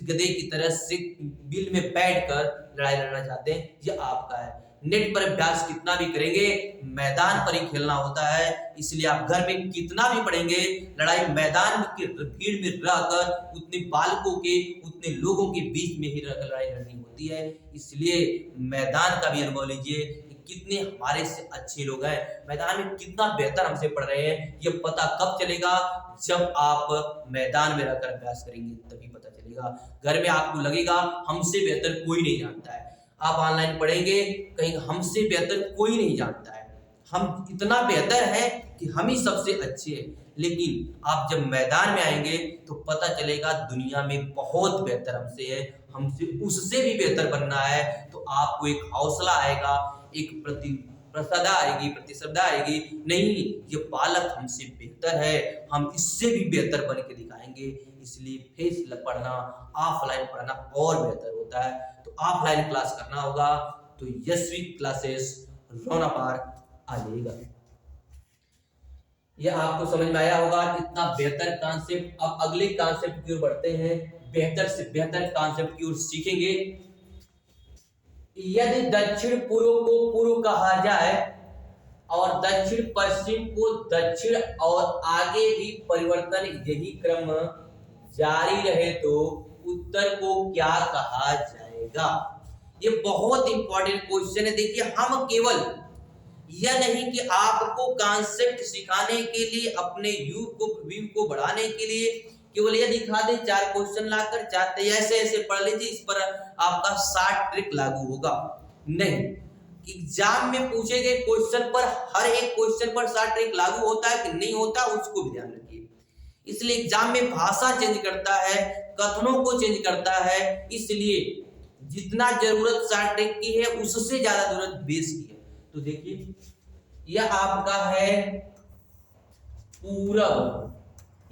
गधे की तरह से बिल में बैठकर लड़ाई लड़ना चाहते हैं? ये आपका है। नेट पर अभ्यास कितना भी करेंगे, मैदान पर ही खेलना होता है। इसलिए आप घर में कितना भी पढ़ेंगे, लड़ाई मैदान की भीड़ में रहकर उतने बालकों के, उतने लोगों के बीच में ही लड़ाई लड़नी होती है। इसलिए मैदान का भी अनुभव लीजिए, कितने हमारे से अच्छे लोग हैं, मैदान में कितना बेहतर हमसे पढ़ रहे हैं। ये पता कब चलेगा? जब आप मैदान में रहकर अभ्यास करेंगे, तभी पता चलेगा। घर में आपको लगेगा हमसे बेहतर कोई नहीं जानता है। आप ऑनलाइन पढ़ेंगे, कहीं हमसे बेहतर कोई नहीं जानता है, हम इतना बेहतर है कि हम ही सबसे अच्छे हैं। लेकिन आप जब मैदान में आएंगे तो पता चलेगा दुनिया में बहुत बेहतर हमसे है, हमसे उससे भी बेहतर बनना है। तो आपको एक हौसला आएगा, एक प्रतिस्पर्धा आएगी, नहीं ये बालक हमसे बेहतर है, हम इससे भी बेहतर बन के दिखाएंगे। इसलिए फेस पढ़ना, ऑफलाइन पढ़ना और बेहतर होता है। तो ऑफलाइन क्लास करना होगा तो यशवी क्लासेस रोना पार्क आ जाएगा। यह आपको समझ में आया होगा, इतना बेहतर कॉन्सेप्ट। अब अगले कॉन्सेप्ट की ओर बढ़ते हैं, बेहतर से बेहतर कॉन्सेप्ट की ओर सीखेंगे। यदि दक्षिण पूर्व को पूर्व कहा जाए और दक्षिण पश्चिम को दक्षिण और आगे भी परिवर्तन यही क्रम जारी रहे तो उत्तर को क्या कहा जाएगा? ये बहुत इंपॉर्टेंट क्वेश्चन है। देखिए, हम केवल यह नहीं कि आपको कॉन्सेप्ट सिखाने के लिए, अपने व्यू को बढ़ाने के लिए केवल यह दिखा दे, 4 क्वेश्चन लाकर, 4 ऐसे ऐसे पढ़ लीजिए, इस पर आपका 60 ट्रिक लागू होगा। नहीं, एग्जाम में पूछे गए क्वेश्चन पर, हर एक क्वेश्चन पर 60 ट्रिक लागू होता है कि नहीं होता, उसको भी ध्यान रखिए। इसलिए एग्जाम में भाषा चेंज करता है, कथनों को चेंज करता है। इसलिए जितना जरूरत 60 ट्रिक की है, उससे ज्यादा जरूरत बेस की है। तो देखिए, यह आपका है पूरब,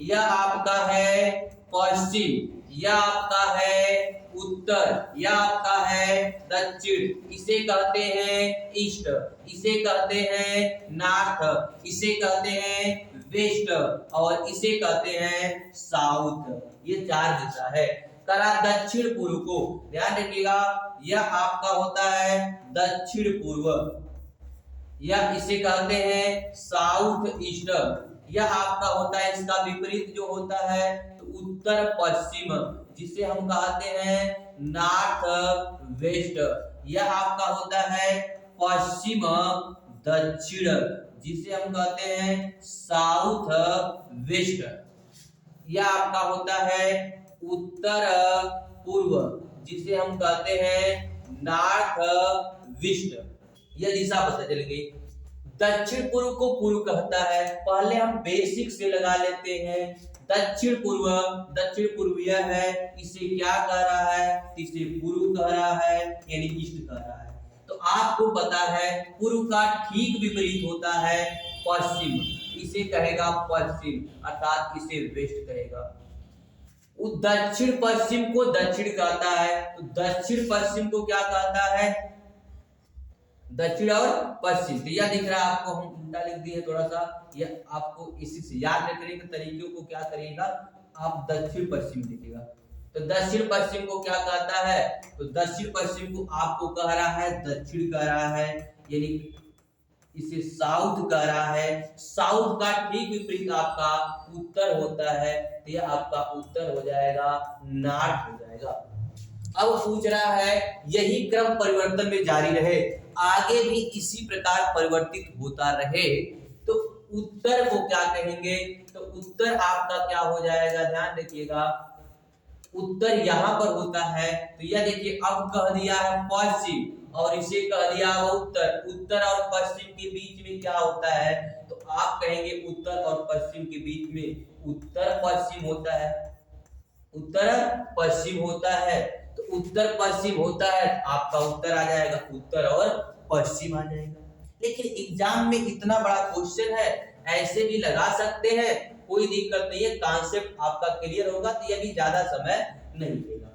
यह आपका है पश्चिम, यह आपका है उत्तर, यह आपका है दक्षिण। इसे कहते हैं ईस्ट, इसे कहते हैं नॉर्थ, इसे कहते हैं वेस्ट और इसे कहते हैं साउथ। ये 4 दिशा है। करा दक्षिण पूर्व को, ध्यान रखिएगा, यह आपका होता है दक्षिण पूर्व, यह इसे कहते हैं साउथ ईस्ट। यह आपका होता है, इसका विपरीत जो होता है तो उत्तर पश्चिम, जिसे हम कहते हैं नॉर्थ वेस्ट। यह आपका होता है पश्चिम दक्षिण, जिसे हम कहते हैं साउथ वेस्ट। यह आपका होता है उत्तर पूर्व, जिसे हम कहते हैं नॉर्थ वेस्ट। यह दिशा पता चल गई। दक्षिण पूर्व को पूर्व कहता है, पहले हम बेसिक से लगा लेते हैं। दक्षिण पूर्व, दक्षिण पूर्व यह है, इसे क्या कह रहा है? इसे पूर्व कह रहा है, यानी ईस्ट कह रहा है। तो आपको पता है पूर्व का ठीक विपरीत होता है पश्चिम, इसे कहेगा पश्चिम, अर्थात इसे वेस्ट कहेगा। दक्षिण पश्चिम को दक्षिण कहता है, तो दक्षिण पश्चिम को क्या कहता है? दक्षिण और पश्चिम। तो यह दिख रहा है आपको, हम उल्टा लिख दिए थोड़ा सा। यह आपको इसी से याद रखने के तरीके को क्या करिएगा, आप दक्षिण पश्चिम लिखिएगा। तो दक्षिण पश्चिम को क्या कहता है? तो दक्षिण पश्चिम को आपको कह रहा है दक्षिण कह रहा है, यानी इसे साउथ कह रहा है। साउथ का ठीक विपरीत आपका उत्तर होता है, तो यह आपका उत्तर हो जाएगा, नॉर्थ हो जाएगा। अब पूछ रहा है यही क्रम परिवर्तन में जारी रहे, आगे भी इसी प्रकार परिवर्तित होता रहे, तो उत्तर को क्या कहेंगे? तो उत्तर आपका क्या हो जाएगा? ध्यान रखिएगा, उत्तर यहां पर होता है। तो यह देखिए, अब कह दिया है पश्चिम और इसे कह दिया उत्तर। उत्तर और पश्चिम के बीच में क्या होता है? तो आप कहेंगे उत्तर और पश्चिम के बीच में उत्तर पश्चिम होता है, उत्तर पश्चिम होता है। तो उत्तर पश्चिम होता है, आपका उत्तर आ जाएगा उत्तर और पश्चिम आ जाएगा। लेकिन एग्जाम में इतना बड़ा क्वेश्चन है, ऐसे भी लगा सकते हैं, कोई दिक्कत नहीं है, कॉन्सेप्ट आपका क्लियर होगा तो ये भी ज्यादा समय नहीं लेगा।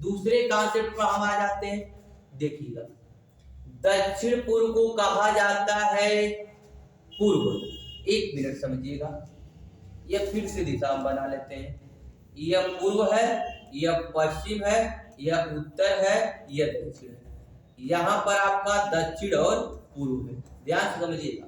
दूसरे कॉन्सेप्ट पर हम आ जाते हैं। देखिएगा, दक्षिण पूर्व को कहा जाता है पूर्व। एक मिनट समझिएगा, यह फिर से दिशा हम बना लेते हैं। यह पूर्व है, यह पश्चिम है, यह उत्तर है, यह दक्षिण है। यहाँ पर आपका दक्षिण और पूर्व है, ध्यान से समझिएगा।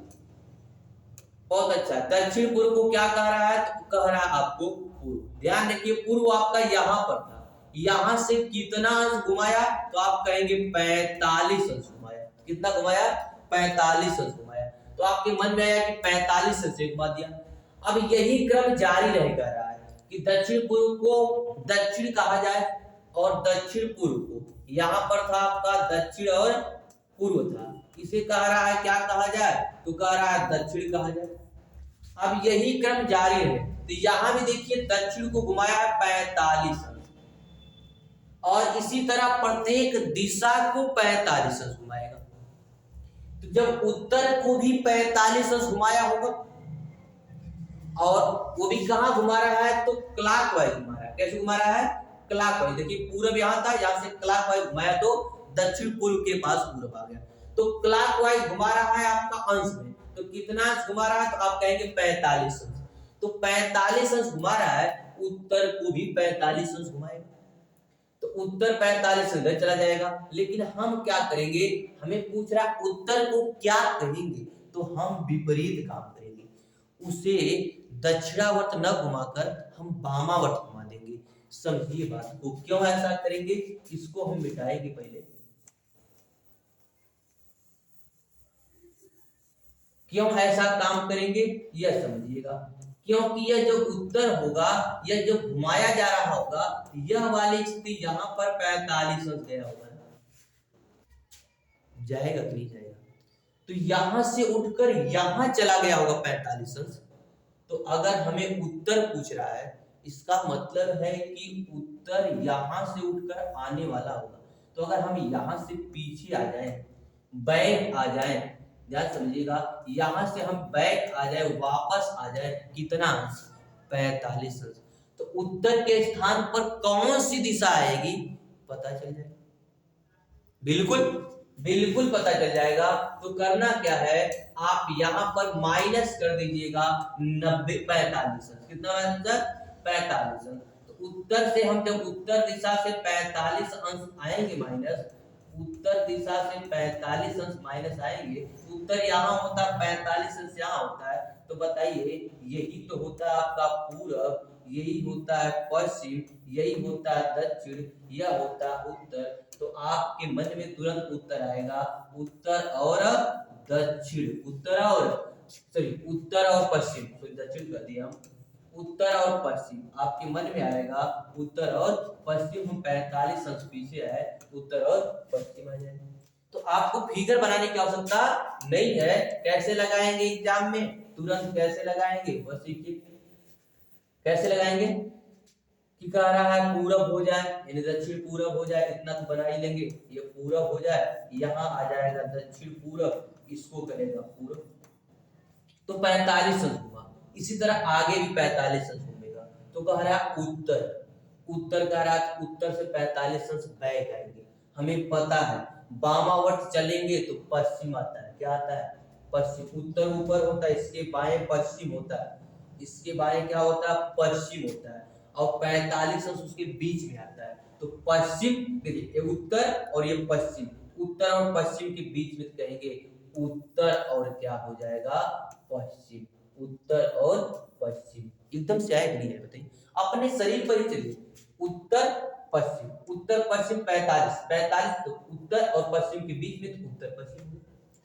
बहुत अच्छा, दक्षिण पूर्व को क्या कह रहा है? तो कह रहा है आपको पूर्व। ध्यान रखिए, पूर्व आपका यहाँ पर था, यहाँ से कितना अंश घुमाया? तो आप कहेंगे 45 अंश घुमाया। कितना घुमाया? 45 अंश घुमाया। तो आपके मन में आया कि 45 अंश से घुमा दिया। अब यही क्रम जारी रहा है कि दक्षिण पूर्व को दक्षिण कहा जाए और दक्षिण पूर्व को, यहाँ पर था आपका दक्षिण और पूर्व था, इसे कह रहा है क्या कहा जाए? तो कह रहा है दक्षिण कहा जाए। अब यही क्रम जारी है, तो यहां भी देखिए दक्षिण को घुमाया है 45 अंश, और इसी तरह प्रत्येक दिशा को 45 अंश घुमाएगा। तो जब उत्तर को भी 45 अंश घुमाया होगा, और वो भी कहां घुमा रहा है? तो क्लॉकवाइज घुमा रहा है। कैसे घुमा रहा है? क्लॉकवाइज। देखिए पूरब यहां था, यहां से क्लॉकवाइज घुमाया तो दक्षिण पूर्व के पास पूरब आ गया। तो क्लॉकवाइज घुमा रहा है आपका अंश में, तो कितना अंश घुमा रहा है? तो आप कहेंगे 45 अंश। तो 45 अंश घुमा रहा है, उत्तर को भी 45 अंश घुमाएगा। तो उत्तर 45 इधर चला जाएगा। लेकिन हम क्या करेंगे? हमें पूछ रहा है उत्तर को क्या कहेंगे, तो हम विपरीत काम करेंगे। उसे दक्षिणावर्त न घुमाकर हम वामावर्त घुमा देंगे। समझिए बात को, क्यों ऐसा करेंगे? इसको हम मिटाएंगे पहले। क्यों ऐसा काम करेंगे यह समझिएगा। क्योंकि यह जो उत्तर होगा, यह जो घुमाया जा रहा होगा, यह वाली स्थिति यहाँ पर 45 अंश गया होगा, जाएगा कि नहीं जाएगा? तो यहां से उठकर यहां चला गया होगा 45 अंश। तो अगर हमें उत्तर पूछ रहा है, इसका मतलब है कि उत्तर यहां से उठकर आने वाला होगा। तो अगर हम यहां से पीछे आ जाएं, बैक आ जाएं, ध्यान समझिएगा, यहां से हम बैक आ जाए, वापस आ जाए, कितना अंश? 45 अंश। तो उत्तर के स्थान पर कौन सी दिशा आएगी पता चल जाएगा। बिल्कुल बिल्कुल पता चल जाएगा। तो करना क्या है, आप यहां पर माइनस कर दीजिएगा 90 45 अंश। कितना आंसर? 45 अंश। तो उत्तर से हम जब उत्तर दिशा से 45 अंश आएंगे माइनस, उत्तर दिशा से 45 अंश माइनस आएंगे, उत्तर यहाँ होता है 45 अंश यहाँ होता है। तो बताइए, यही तो होता है आपका पूरब, यही होता है पश्चिम, यही होता है दक्षिण, यह होता है उत्तर। तो आपके मन में तुरंत उत्तर आएगा उत्तर और दक्षिण, उत्तर और पश्चिम, तो दक्षिण कर दिया हम, उत्तर और पश्चिम आपके मन में आएगा उत्तर और पश्चिम। हम 45 अंश पीछे आए, उत्तर और पश्चिम आ जाए। तो आपको फिगर बनाने की आवश्यकता नहीं है। कैसे लगाएंगे एग्जाम में? तुरंत कैसे लगाएंगे बस सीखिए। कैसे लगाएंगे कि कह रहा है पूरब हो जाए, यानी दक्षिण पूरब हो जाए, इतना तो बना ही लेंगे। ये पूरब हो जाए, यहाँ आ जाएगा दक्षिण पूरब, इसको करेगा पूरब, तो 45 अंश हुआ। इसी तरह आगे भी 45 अंश घूमेगा। तो कह रहा है उत्तर, उत्तर कह रहा है उत्तर से 45 अंश बैक आएंगे। हमें पता है वामावर्त चलेंगे तो पश्चिम आता है। क्या आता है? पश्चिम। उत्तर ऊपर होता है, इसके बाएं पश्चिम होता है, इसके बाएं क्या होता है? पश्चिम होता है, और 45 अंश उसके बीच में आता है। तो पश्चिम, देखिए ये उत्तर और ये पश्चिम, उत्तर और पश्चिम के बीच में कहेंगे उत्तर और क्या हो जाएगा? पश्चिम। उत्तर और पश्चिम एकदम से आया नहीं है? बताइए, अपने शरीर पर ही चलिए। उत्तर पश्चिम, उत्तर पश्चिम 45 45, तो उत्तर और पश्चिम के बीच में तो उत्तर पश्चिम।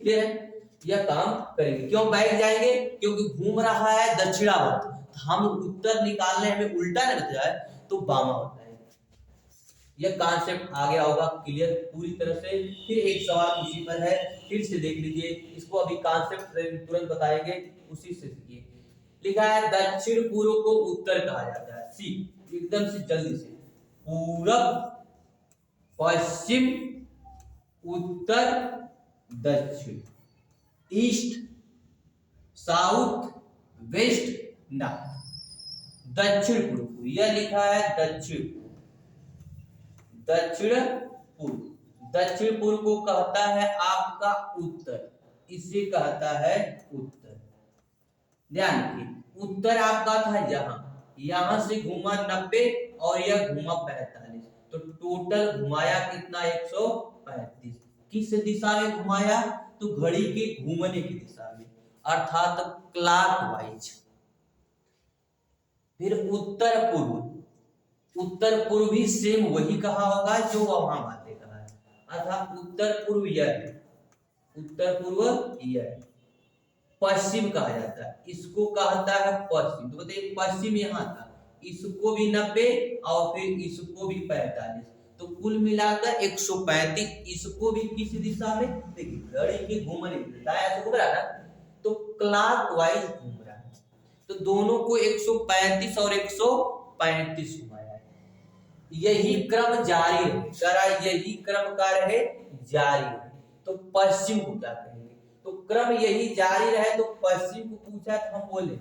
क्लियर है? यह काम करेंगे। क्यों बैठ जाएंगे? क्योंकि घूम रहा है दक्षिणावर्त, हम उत्तर निकालने हमें उल्टा न बच जाए तो वामावर्त आएगा। यह कॉन्सेप्ट आ गया होगा क्लियर पूरी तरह से। फिर एक सवाल उसी पर है, फिर से देख लीजिए, इसको अभी कॉन्सेप्ट तुरंत बताएंगे, उसी से सीखिए। लिखा है दक्षिण पूर्व को उत्तर कहा जाता है। सी एकदम से जल्दी से, पूरब पश्चिम उत्तर दक्षिण, ईस्ट, साउथ, वेस्ट, नॉर्थ। दक्षिण पूर्व, यह लिखा है दक्षिण, दक्षिण पूर्व। दक्षिण पूर्व को कहता है आपका उत्तर, इसे कहता है उत्तर। ध्यान रखिए, उत्तर आपका था यहां से घुमा 90 और यह घुमा 45, तो टोटल घुमाया कितना 135। किस दिशा में घुमाया? तो घड़ी के घूमने की दिशा में, अर्थात क्लॉकवाइज। फिर उत्तर पूर्व, उत्तर पूर्व भी सेम वही कहा होगा जो वहां बातें कहा है, अर्थात उत्तर पूर्व यह है, उत्तर पूर्व यह है। पश्चिम कहा जाता है, इसको कहता है पश्चिम। तो बताइए पश्चिम यहाँ था, इसको भी 90 और फिर इसको भी 45, तो कुल मिलाकर 135। इसको भी किस दिशा में? देखिए घड़ी के घूमने दाएं से घूम रहा है, तो क्लॉकवाइज घूम रहा है, तो दोनों को 135 और 135 घुमाया है। यही क्रम जारी रहे, यही क्रम का रहे जारी रहे। तो पश्चिम को क्या कहेंगे? तो क्रम यही जारी रहे, तो पश्चिम को पूछा तो हम बोले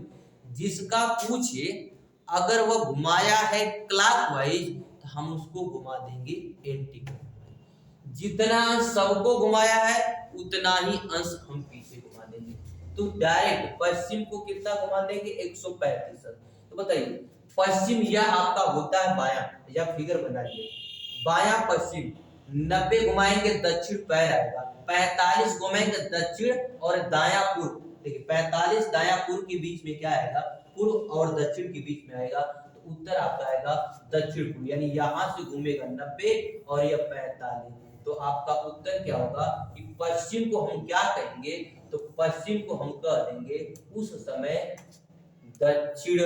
जिसका पूछे अगर वह घुमाया है क्लॉकवाइज तो हम उसको घुमा देंगे एंटी क्लॉकवाइज। जितना सबको घुमाया है उतना ही अंश हम पीछे घुमा देंगे। तो डायरेक्ट पश्चिम को कितना घुमा देंगे? 135। तो बताइए पश्चिम यह आपका होता है बायां, या फिगर बना लीजिए, बायां पश्चिम 90 घुमाएंगे दक्षिण पैर आएगा, 45 घुमाएंगे दक्षिण और दायां पूर्व। देखिए 45 दायां पूर्व के बीच में क्या आएगा? पूर्व और दक्षिण के बीच में आएगा, तो उत्तर आपका आएगा दक्षिण पूर्व। यानी यहां से घूमेगा 90 और यह 45, तो आपका उत्तर क्या होगा कि पश्चिम को हम क्या कहेंगे? तो पश्चिम को हम कह देंगे उस समय दक्षिण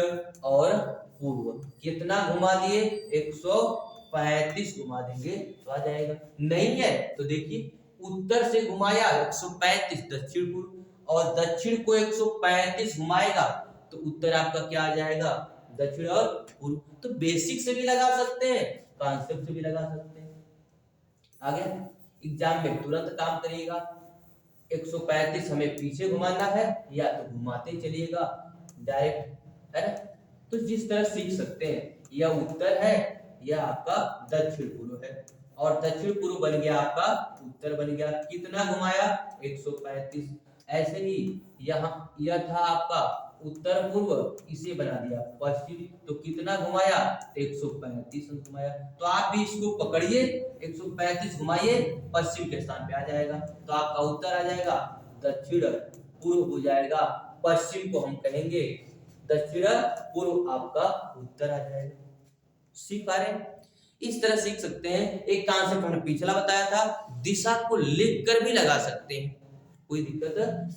और पूर्व। कितना घुमा दिए? 135 घुमा देंगे तो आ जाएगा। नहीं है तो देखिए उत्तर से घुमाया 135 दक्षिण पूर्व और दक्षिण को 135 घुमाएगा तो उत्तर आपका क्या आ जाएगा? दक्षिण और पूर्व। तो बेसिक से भी लगा सकते हैं, कॉन्सेप्ट से भी लगा सकते हैं। आगे एग्जाम में तुरंत काम करिएगा। 135 हमें पीछे घुमाना है या तो घुमाते चलिएगा डायरेक्ट, है ना? तो जिस तरह सीख सकते हैं, यह उत्तर है, यह आपका दक्षिण पूर्व है और दक्षिण पूर्व बन गया आपका उत्तर बन गया। कितना घुमाया? 135। ऐसे ही यहाँ यह था आपका उत्तर पूर्व, इसे बना दिया पश्चिम, तो कितना घुमाया? 135 घुमाया। तो आप भी इसको पकड़िए, 135 घुमाइए, पश्चिम के स्थान पे आ जाएगा, तो आपका उत्तर आ जाएगा दक्षिण पूर्व हो जाएगा। पश्चिम को हम कहेंगे दक्षिण पूर्व, आपका उत्तर आ जाएगा। सीख पा रहे हैं? इस तरह सीख सकते हैं। एक कॉन्सेप्ट हमने पिछला बताया था, दिशा को लिख कर भी लगा सकते हैं, कोई दिक्कत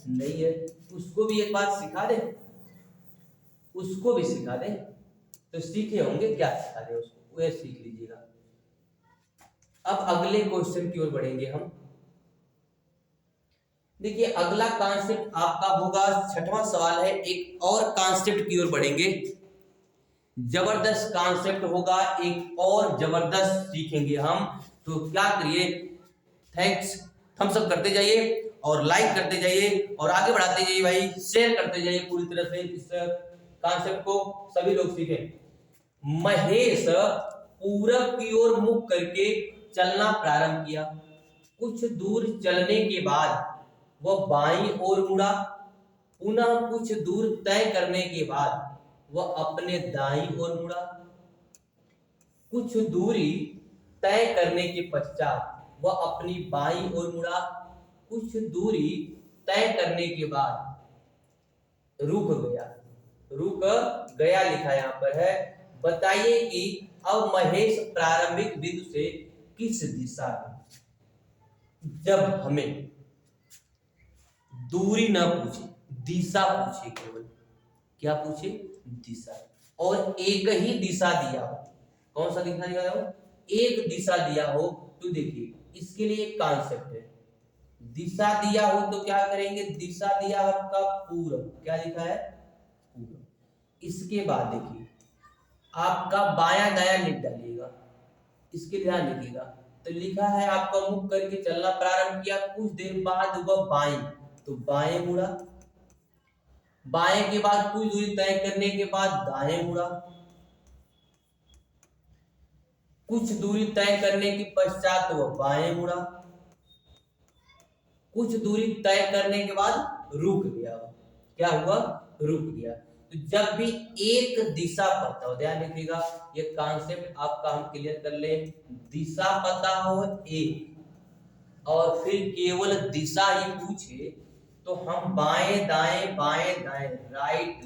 नहीं है। उसको भी एक बात सिखा दे, उसको भी सिखा दे, तो सीखे होंगे। क्या सिखा दे उसको, वह सीख लीजिएगा। अब अगले क्वेश्चन की ओर बढ़ेंगे हम। देखिए अगला कॉन्सेप्ट आपका होगा, छठवां सवाल है, एक और कॉन्सेप्ट की ओर बढ़ेंगे। जबरदस्त कॉन्सेप्ट होगा, एक और जबरदस्त सीखेंगे हम। तो क्या करिए, थैंक्स थम्स अप करते जाइए और लाइक करते जाइए और आगे बढ़ाते जाइए भाई, शेयर करते जाइए पूरी तरह से इस कॉन्सेप्ट को, सभी लोग सीखें। महेश पूरब की ओर मुख करके चलना प्रारंभ किया। कुछ दूर चलने के बाद वह बाईं ओर मुड़ा। पुनः कुछ दूर तय करने के बाद वह अपने दाईं ओर मुड़ा। कुछ दूरी तय करने के पश्चात वह अपनी बाईं ओर मुड़ा। कुछ दूरी तय करने के बाद रुक गया। रुक गया लिखा यहाँ पर है। बताइए कि अब महेश प्रारंभिक बिंदु से किस दिशा में? जब हमें दूरी ना पूछे, दिशा पूछे, केवल क्या पूछे? दिशा, और एक ही दिशा दिया हो। कौन सा दिशा दिया हो? एक दिशा दिया हो। तो देखिए इसके लिए एक कॉन्सेप्ट है, दिशा दिया हो तो क्या करेंगे? दिशा दिया आपका पूर्व, क्या लिखा है? पूर्व। इसके बाद देखिए आपका बायां दायां लिख डालिएगा, इसके ध्यान रखिएगा। तो लिखा है आपका मुख करके चलना प्रारंभ किया, कुछ देर बाद वह बाईं, तो बाएं मुड़ा, बाएं के बाद कुछ दूरी तय करने के बाद दाएं मुड़ा, कुछ दूरी तय करने के पश्चात वह बाएं मुड़ा, कुछ दूरी तय करने के बाद रुक गया। क्या हुआ? रुक गया। तो जब भी एक दिशा पता हो, ध्यान रखिएगा ये कॉन्सेप्ट आपका हम क्लियर कर ले, दिशा पता हो एक और फिर केवल दिशा ही पूछे तो हम बाएं दाएं बाएं दाएं, राइट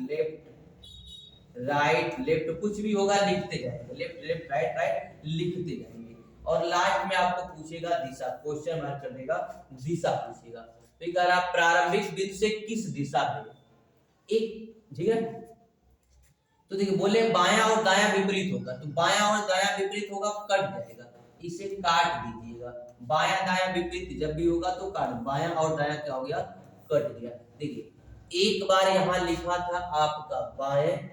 लेफ्ट कुछ भी होगा लिखते जाएंगे, लेफ्ट लेफ्ट राइट राइट लिखते जाएंगे। और लास्ट में आपको पूछेगा दिशा, क्वेश्चन मार्क कर देगा, दिशा पूछेगा। तो कह रहा प्रारंभिक बिंदु से किस दिशा में एक, ठीक है। तो देखिए बोले बायां और दायां विपरीत होगा, तो बायां और दायां विपरीत होगा कट जाएगा, इसे काट दीजिएगा। बायां दायां विपरीत जब भी होगा तो काट, बायां और दायां क्या हो गया? कट गया। देखिए एक बार यहां लिखा था आपका बाएं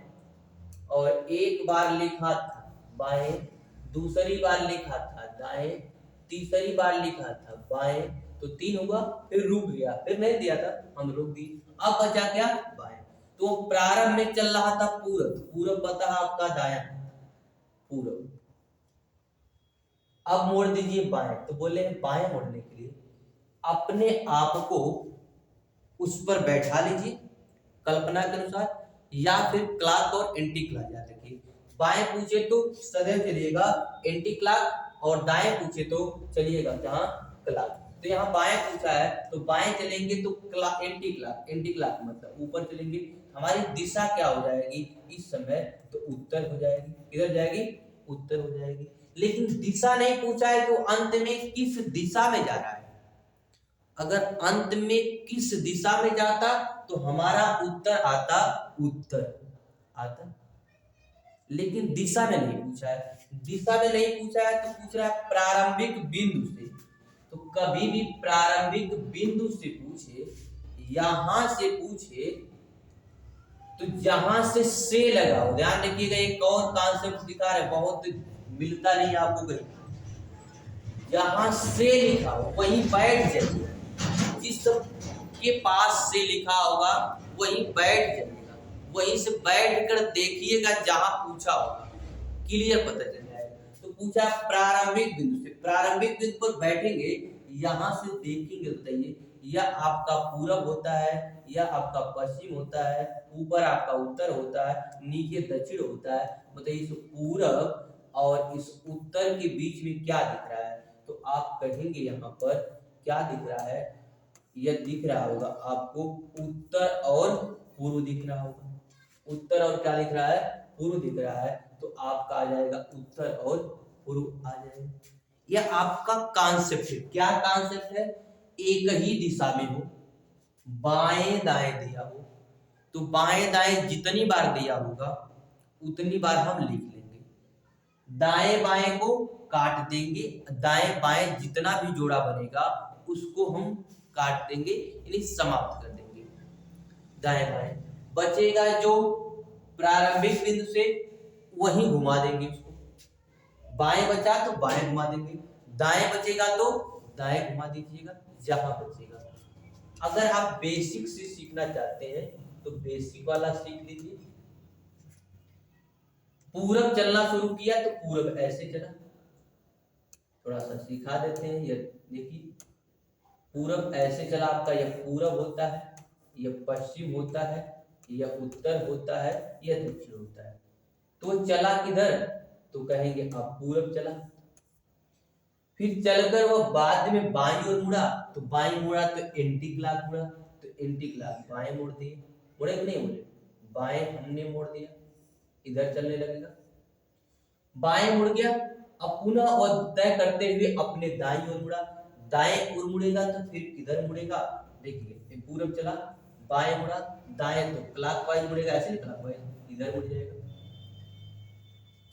और एक बार लिखा था बाएं, दूसरी बार लिखा था दाएं, तीसरी बार लिखा था बाएं, तो 3 हुआ, फिर रुक गया, फिर नहीं दिया था हम रुक दी, अब बचा क्या? बाएं। तो प्रारंभ में चल रहा था पूरब, पूरब पता है आपका दायां, पूरब। अब मोड़ दीजिए बाएं, तो बोले बाएं मोड़ने के लिए अपने आप को उस पर बैठा लीजिए कल्पना के अनुसार, या फिर क्लॉक और एंटी क्लॉक याद रखिए। बाएं पूछे तो सदैव चलिएगा एंटी क्लॉक और दाएं पूछे तो चलिएगा जहां क्लॉक। तो यहाँ बाएं पूछा है तो बाएं चलेंगे तो क्लॉक एंटी क्लॉक मतलब ऊपर चलेंगे, हमारी दिशा क्या हो जाएगी इस समय? तो उत्तर हो जाएगी। किधर जाएगी? उत्तर हो जाएगी। लेकिन दिशा नहीं पूछा है तो अंत में किस दिशा में जा रहा है। अगर अंत में किस दिशा में जाता तो हमारा उत्तर आता उत्तर आता, लेकिन दिशा में नहीं पूछा है। दिशा में नहीं पूछा है तो पूछ रहा है प्रारंभिक बिंदु से, तो कभी भी प्रारंभिक बिंदु से पूछे, यहां से पूछे तो जहां से लगा हो, ध्यान रखिएगा एक और कॉन्सेप्ट दिखा रहे, बहुत मिलता नहीं आपको कहीं, जहां से लिखा हो वहीं बैठ जाइए, जिस के पास से लिखा होगा वहीं बैठ जाइएगा, वहीं से बैठ कर देखिएगा जहां पूछा होगा, क्लियर पता चल जाएगा। तो पूछा प्रारंभिक बिंदु से, प्रारंभिक बिंदु पर बैठेंगे, यहां से देखेंगे, बताइए यह आपका पूरब होता है या आपका पश्चिम होता है, ऊपर आपका उत्तर होता है, नीचे दक्षिण होता है, बताइए इस पूरब और इस उत्तर के बीच में क्या दिख रहा है? तो आप कहेंगे यहाँ पर क्या दिख रहा है? यह दिख रहा होगा आपको उत्तर और पूर्व दिख रहा होगा, उत्तर और क्या दिख रहा है? पूर्व दिख रहा है। तो आपका आ जाएगा उत्तर और पूर्व आ जाएगा। यह आपका कॉन्सेप्ट है। क्या कॉन्सेप्ट है? एक ही दिशा में हो, बाएं दाएं दिया हो, तो बाएं दाएं जितनी बार दिया होगा उतनी बार हम लिख लेंगे, दाएं बाएं को काट देंगे, दाएं बाएं जितना भी जोड़ा बनेगा उसको हम काट देंगे, यानी समाप्त कर देंगे। दाएं बाएं बचेगा जो प्रारंभिक बिंदु से वहीं घुमा देंगे उसको, बाएं बचा तो बाएं घुमा देंगे, दाएं बचेगा तो दाएं घुमा दीजिएगा जहां बचेगा। अगर आप बेसिक से सीखना चाहते हैं तो बेसिक वाला सीख लीजिए। पूरब चलना शुरू किया तो पूरब ऐसे चला, थोड़ा सा सिखा देते हैं। ये देखिए पूरब ऐसे चला आपका, यह पूरब होता है, यह पश्चिम होता है, यह उत्तर होता है, यह दक्षिण होता है। तो चला किधर? तो कहेंगे अब पूरब चला। फिर चलकर वह बाद में बाईं ओर मुड़ा, तो बाईं मुड़ा तो एंटी क्लॉक मुड़ा, तो एंटी क्लॉक बाएं मोड़ दिए, मुड़े कि नहीं मुड़े? बाएं हमने मोड़ दिया, इधर चलने लगेगा, बाएं मुड़ गया। अब पुनः वह तय करते हुए अपने दाईं ओर मुड़ा, दाएं ओर मुड़ेगा तो फिर किधर मुड़ेगा? देखिए पूरब चला, बाएं मुड़ा, दाएं तो क्लॉकवाइज मुड़ेगा, ऐसे नहीं क्लॉकवाइज, इधर मुड़ जाएगा।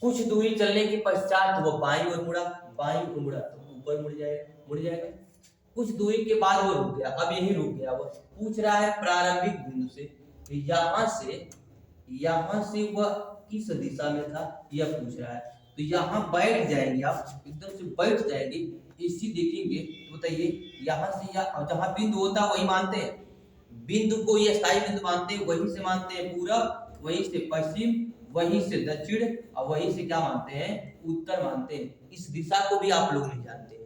कुछ दूरी चलने के पश्चात वो बाईं ओर मुड़ा, बाईं ओर मुड़ा तो ऊपर मुड़ जाएगा। कुछ दूरी के बाद वो रुक गया, अब यही रुक गया। वो पूछ रहा है प्रारंभिक बिंदु से, यहां से वह किस दिशा में था यह पूछ रहा है। तो यहाँ बैठ जाएंगे आप, एकदम से बैठ जाएंगे, इसी देखेंगे तो बताइए यहाँ से या जहां बिंदु होता है वही मानते हैं, बिंदु को ये स्थायी बिंदु मानते हैं, वहीं से मानते हैं पूरब, वहीं से पश्चिम, वहीं से दक्षिण और वहीं से क्या मानते हैं, उत्तर मानते हैं। इस दिशा को भी आप लोग नहीं जानते हैं,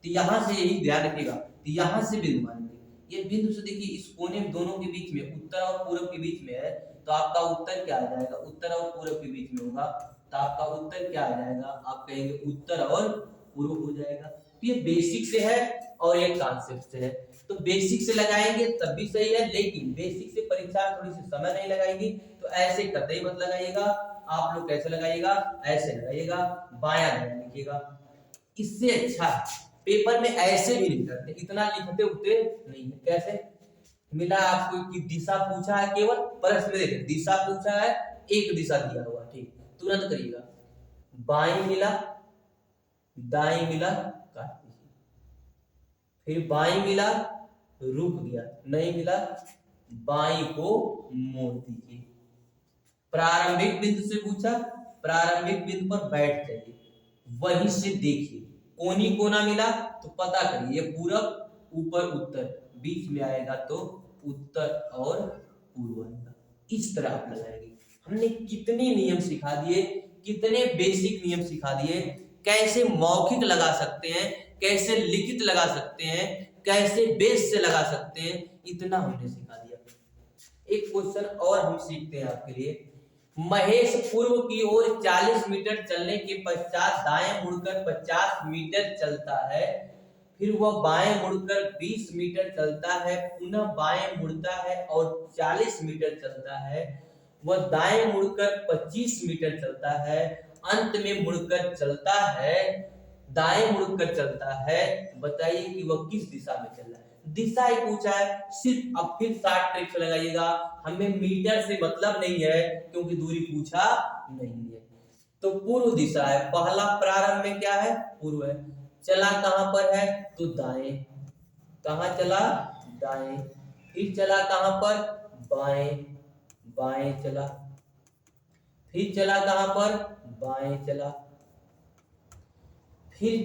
तो यहाँ से यही ध्यान रखिएगा, तो यहाँ से बिंदु मानेंगे। ये बिंदु से देखिए इस कोने में दोनों के बीच में, उत्तर और पूरब के बीच में है, तो आपका उत्तर क्या आ जाएगा, उत्तर और पूरब के बीच में होगा, तो आपका उत्तर क्या आ जाएगा, आप कहेंगे उत्तर और पूर्व हो जाएगा। तो ये बेसिक से है और ये कॉन्सेप्ट से है, तो बेसिक से लगाएंगे तब भी सही है, लेकिन बेसिक से परीक्षा में थोड़ी सी समय नहीं लगाएगी, तो ऐसे कतई मत लगाइएगा। आप लोग कैसे लगाइएगा, ऐसे लगाइएगा, बायां दायां लिखिएगा। इससे अच्छा पेपर में ऐसे भी नहीं करते, इतना लिखते उठते नहीं है। कैसे मिला आपको कि दिशा पूछा है, केवल प्रश्न में देखिए दिशा पूछा है, एक दिशा दिया हुआ, ठीक, तुरंत करिएगा, बाएं मिला, दाएं मिला, काट दीजिए, फिर बाएं मिला, रुक गया, नहीं मिला, बाएं को मोड़ दीजिए। प्रारंभिक बिंदु से पूछा, प्रारंभिक बिंदु पर बैठ जाइए, वहीं से देखिए, कोनी कोना मिला तो पता करिए पूरब ऊपर उत्तर, बीच में आएगा तो उत्तर और पूर्व आएगा। इस तरह आप लगाएंगे। हमने कितने नियम सिखा दिए, कितने बेसिक नियम सिखा दिए, कैसे मौखिक लगा सकते हैं, कैसे लिखित लगा सकते हैं, कैसे बेस से लगा सकते हैं, इतना हमने सिखा दिया। एक क्वेश्चन और हम सीखते हैं आपके लिए। महेश पूर्व की ओर 40 मीटर चलने के पश्चात दाएं मुड़कर 50 मीटर चलता है, फिर वह बाएं मुड़कर 20 मीटर चलता है, पुनः बाएं मुड़ता है और 40 मीटर चलता है, वह दाएं मुड़कर 25 मीटर चलता है, अंत में मुड़कर चलता है, दाएं मुड़कर चलता है, बताइए कि वह किस दिशा में चल रहा है। दिशा ही पूछा है, सिर्फ अब फिर 60 ट्रिक्स लगाइएगा, हमें मीटर से मतलब नहीं है क्योंकि दूरी पूछा नहीं है। तो पूर्व दिशा है, पहला प्रारंभ में क्या है, पूर्व है, चला कहां पर है तो दाएं, कहां चला, दाएं, फिर चला कहां पर, बाएं, बाएं चला, फिर चला कहां पर, बाएं चला, फिर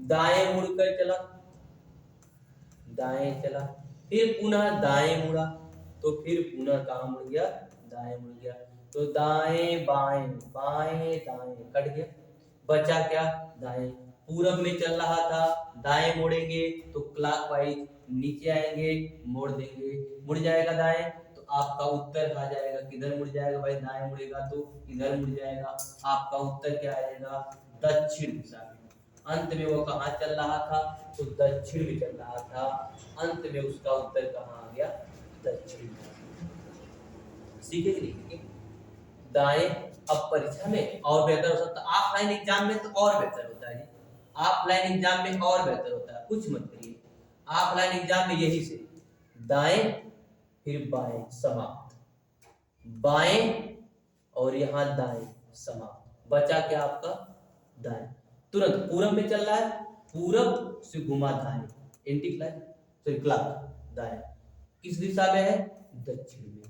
दाएं मुड़कर चला, दाएं चला, फिर पुनः दाएं मुड़ा, तो फिर पुनः कहां मुड़ गया, दाएं मुड़ गया, तो दाएं बाएं, बाएं दाएं, कट गया, बचा क्या, दाएं। पूरब में चल रहा था, दाएं मोड़ेंगे तो क्लॉकवाइज नीचे आएंगे, मोड़ देंगे, मुड़ जाएगा दाएं, तो आपका उत्तर आ जाएगा, किधर मुड़ जाएगा भाई, दाएं मुड़ेगा तो इधर मुड़ जाएगा, आपका उत्तर क्या आएगा, दक्षिण दिशा में। अंत में वो कहाँ चल रहा था, तो दक्षिण में चल रहा था, अंत में उसका उत्तर कहाँ आ गया, दक्षिण। सीखे कि नहीं, दाएं। अब परीक्षा में और बेहतर हो सकता है, ऑफलाइन एग्जाम में तो और बेहतर होता है जी, ऑफलाइन एग्जाम में और बेहतर होता है, कुछ मत करिए, ऑफलाइन एग्जाम में यही से दाएं फिर बाएं समाप्त, बाएं और यहाँ दाएं समाप्त, बचा क्या आपका, दाएं। तुरंत पूरब में चल रहा है, पूरब से घुमा दाएं, एंटी क्लॉक, दाएं, किस दिशा में है, दक्षिण में।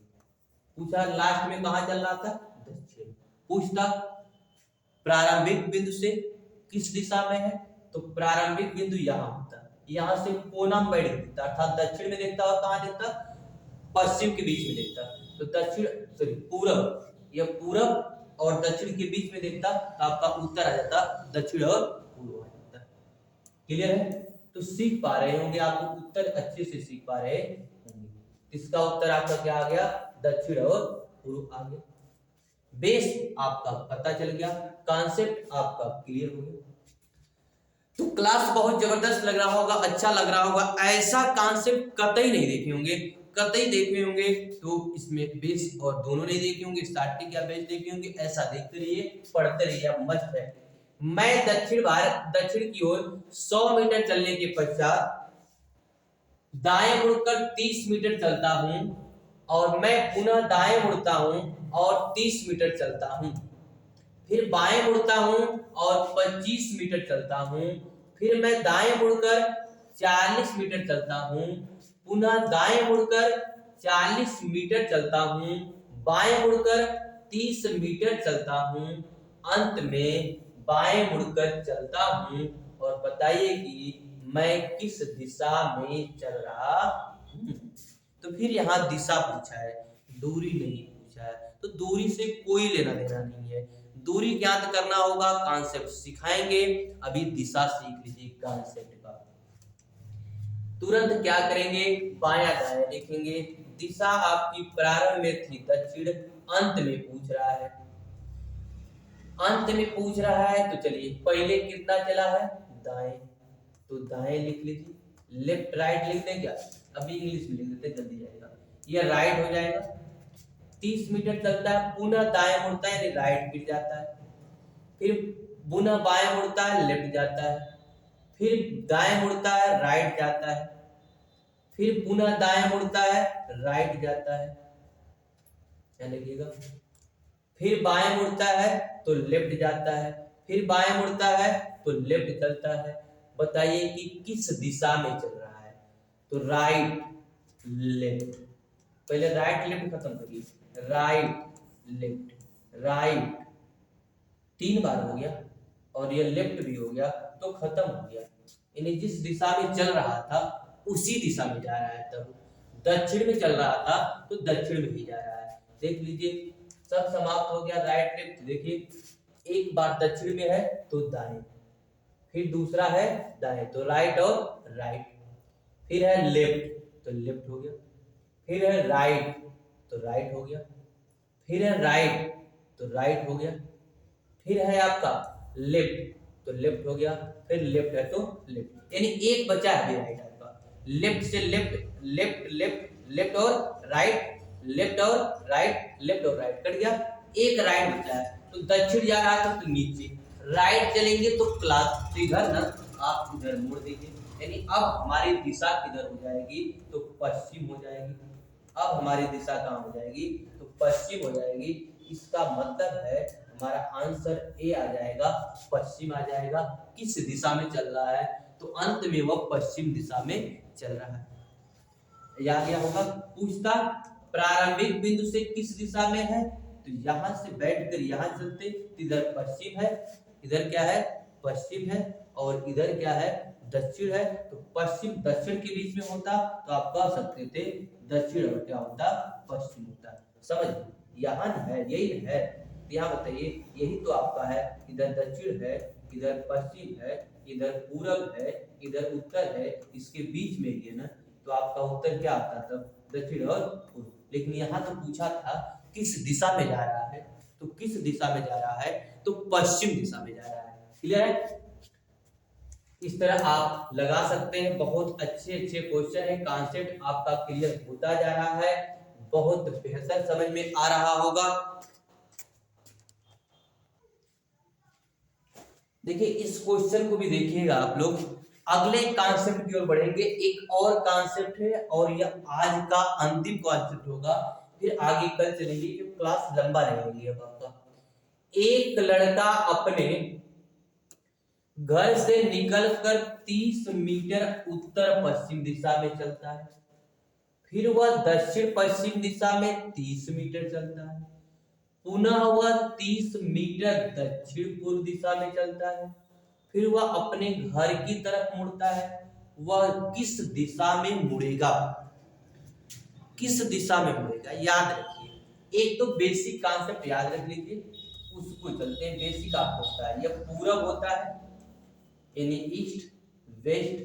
पूछा लास्ट में कहां चल रहा था, दक्षिण। पूछता प्रारंभिक बिंदु से किस दिशा में है, तो प्रारंभिक बिंदु यहाँ होता, यहाँ से कोना में बैठ दिखता, अर्थात दक्षिण में देखता और कहां देखता, पश्चिम के बीच में देखता, तो दक्षिण सॉरी पूरब, यह पूरब और दक्षिण के बीच में देखता, तो आपका उत्तर आ जाता दक्षिण और पूर्व आ जाता। क्लियर है, तो सीख पा रहे होंगे आप, उत्तर अच्छे से सीख पा रहे होंगे। इसका उत्तर आपका क्या आ गया, दक्षिण और पूर्व आ गया। बेस आपका पता चल गया, कॉन्सेप्ट आपका क्लियर हो गया। तो क्लास बहुत जबरदस्त लग रहा होगा, अच्छा लग रहा होगा, ऐसा कॉन्सेप्ट कतई नहीं देखे होंगे, कतई देखे होंगे तो इसमें बेस और दोनों नहीं देखे होंगे, स्टार्टिंग या बेस देखे होंगे, ऐसा देखते रहिए, पढ़ते रहिए, मस्त है। मैं दक्षिण की ओर 100 मीटर चलने के पश्चात दाएं मुड़कर 30 मीटर चलता हूं, और मैं पुनः दाएं मुड़ता हूं और 30 मीटर चलता हूं, फिर बाएं मुड़ता हूं और 25 मीटर चलता हूं, फिर मैं दाएं मुड़कर 40 मीटर चलता हूं, पुनः दाएं मुड़कर 40 मीटर चलता हूं, बाएं मुड़कर 30 मीटर चलता हूं, अंत में बाएं मुड़कर चलता हूं, और बताइए कि मैं किस दिशा में चल रहा हूं। तो फिर यहाँ दिशा पूछा है, दूरी नहीं पूछा है, तो दूरी से कोई लेना देना नहीं है। दूरी ज्ञात करना होगा, कॉन्सेप्ट सिखाएंगे, अभी दिशा सीख लीजिए कॉन्सेप्ट का। तुरंत क्या करेंगे, बायां दाएं लिखेंगे। दिशा आपकी प्रारंभ में थी दक्षिण, अंत में पूछ रहा है, अंत में पूछ रहा है तो चलिए पहले कितना चला है, दाएं, तो दाएं लिख लीजिए। लेफ्ट राइट लिख दें क्या, अभी इंग्लिश में लिख देते जल्दी जाएगा, ये राइट हो जाएगा। 30 मीटर चलता है, पुनः दाएं मुड़ता है यानी राइट गिर जाता है, फिर पुनः बाएं मुड़ता है लेफ्ट जाता है, फिर दाएं मुड़ता है राइट जाता है, फिर पुनः दाएं मुड़ता है राइट जाता है, क्या लिखिएगा, फिर बाएं मुड़ता है तो लेफ्ट जाता है, फिर बाएं मुड़ता है तो लेफ्ट चलता है। बताइए कि किस दिशा में चल रहा है, तो राइट लेफ्ट, पहले राइट लेफ्ट खत्म करिए, राइट लेफ्ट राइट, 3 बार हो गया, और ये लेफ्ट भी हो गया तो खत्म हो गया। यानी जिस दिशा में चल रहा था उसी दिशा में जा रहा है। तब दक्षिण में चल रहा था तो दक्षिण में ही जा रहा है। देख लीजिए सब समाप्त हो गया, राइट लेफ्ट। देखिए एक बार दक्षिण में है तो दाएं, फिर दूसरा है दाएं तो राइट और राइट, फिर है लेफ्ट तो लेफ्ट हो गया, फिर है राइट तो राइट हो गया, फिर है राइट तो राइट हो गया, फिर है आपका लेफ्ट तो लेफ्ट हो गया, फिर लेफ्ट है तो लेफ्ट, यानी एक बचा है राइट आपका। लेफ्ट से लेफ्ट, लेफ्ट लेफ्ट लेफ्ट और राइट, लेफ्ट और राइट, लेफ्ट और राइट कट गया, एक राइट बचा है। तो दक्षिण जा रहा था तो नीचे, राइट चलेंगे तो क्लास इधर ना, आप इधर मोड़ दीजिए, यानी अब हमारी दिशा किधर हो जाएगी, तो पश्चिम हो जाएगी। अब हमारी दिशा कहाँ हो जाएगी, तो पश्चिम हो जाएगी। इसका मतलब है हमारा आंसर ए आ जाएगा, पश्चिम आ जाएगा। किस दिशा में चल रहा है, तो अंत में वह पश्चिम दिशा में चल रहा है। याद क्या होगा, पूछता प्रारंभिक बिंदु से किस दिशा में है, तो यहां से बैठकर यहां चलते, इधर पश्चिम है, इधर क्या है पश्चिम है, और इधर क्या है दक्षिण है। तो पश्चिम दक्षिण के बीच में होता तो आप कह सकते थे दक्षिण और क्या होता पश्चिम होता। समझ, यहाँ है यही है, यहाँ बताइए यही तो आपका है, इधर दक्षिण है, इधर पश्चिम है, इधर पूरब है, इधर उत्तर है, इसके बीच में ही है ना, तो आपका उत्तर क्या आता तब, दक्षिण और पूर्व। लेकिन यहाँ तो पूछा था किस दिशा में जा रहा है, तो किस दिशा में जा रहा है, तो पश्चिम दिशा में जा रहा है। क्लियर है, इस तरह आप लगा सकते हैं। बहुत अच्छे अच्छे क्वेश्चन है, कॉन्सेप्ट आपका क्लियर होता जा रहा है, बहुत बेहतर समझ में आ रहा होगा। देखिए इस क्वेश्चन को भी देखिएगा आप लोग। अगले कॉन्सेप्ट की ओर बढ़ेंगे, एक और कॉन्सेप्ट है और यह आज का अंतिम कॉन्सेप्ट होगा, फिर आगे कल चलेंगे क्योंकि क्लास लंबा रहेगी। अब आपका एक लड़का अपने घर से निकलकर 30 मीटर उत्तर पश्चिम दिशा में चलता है, फिर वह दक्षिण पश्चिम दिशा में 30 मीटर चलता है, पुनः वह 30 मीटर दक्षिण पूर्व दिशा में चलता है, फिर वह अपने घर की तरफ मुड़ता है। वह किस दिशा में मुड़ेगा, किस दिशा में मुड़ेगा, याद रखिए। एक तो बेसिक कॉन्सेप्ट याद रख लीजिए, उसको चलते हैं। बेसिक आपको होता है, यह पूरब होता है यानी ईस्ट, वेस्ट,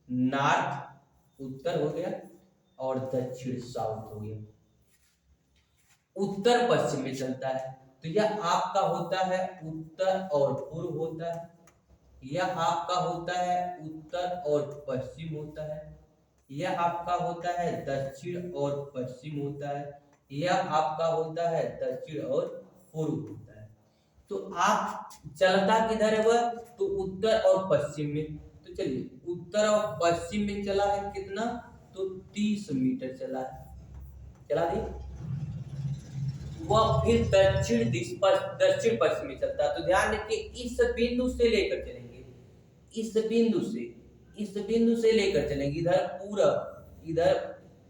नॉर्थ उत्तर हो गया, और दक्षिण साउथ हो गया। उत्तर पश्चिम में चलता है तो यह आपका होता है उत्तर और पूर्व होता है, यह आपका होता है उत्तर और पश्चिम होता है, यह आपका होता है दक्षिण और पश्चिम होता है, यह आपका होता है दक्षिण और पूर्व होता है। तो आप चलता किधर है वह, तो उत्तर और पश्चिम में। तो चलिए उत्तर और पश्चिम में चला है कितना, तो 30 मीटर चला है, चला दी। वह फिर दक्षिण पश्चिम में चलता है। तो ध्यान रखिए इस बिंदु से लेकर चलेंगे, इस बिंदु से लेकर चलेंगे, इधर पूरब, इधर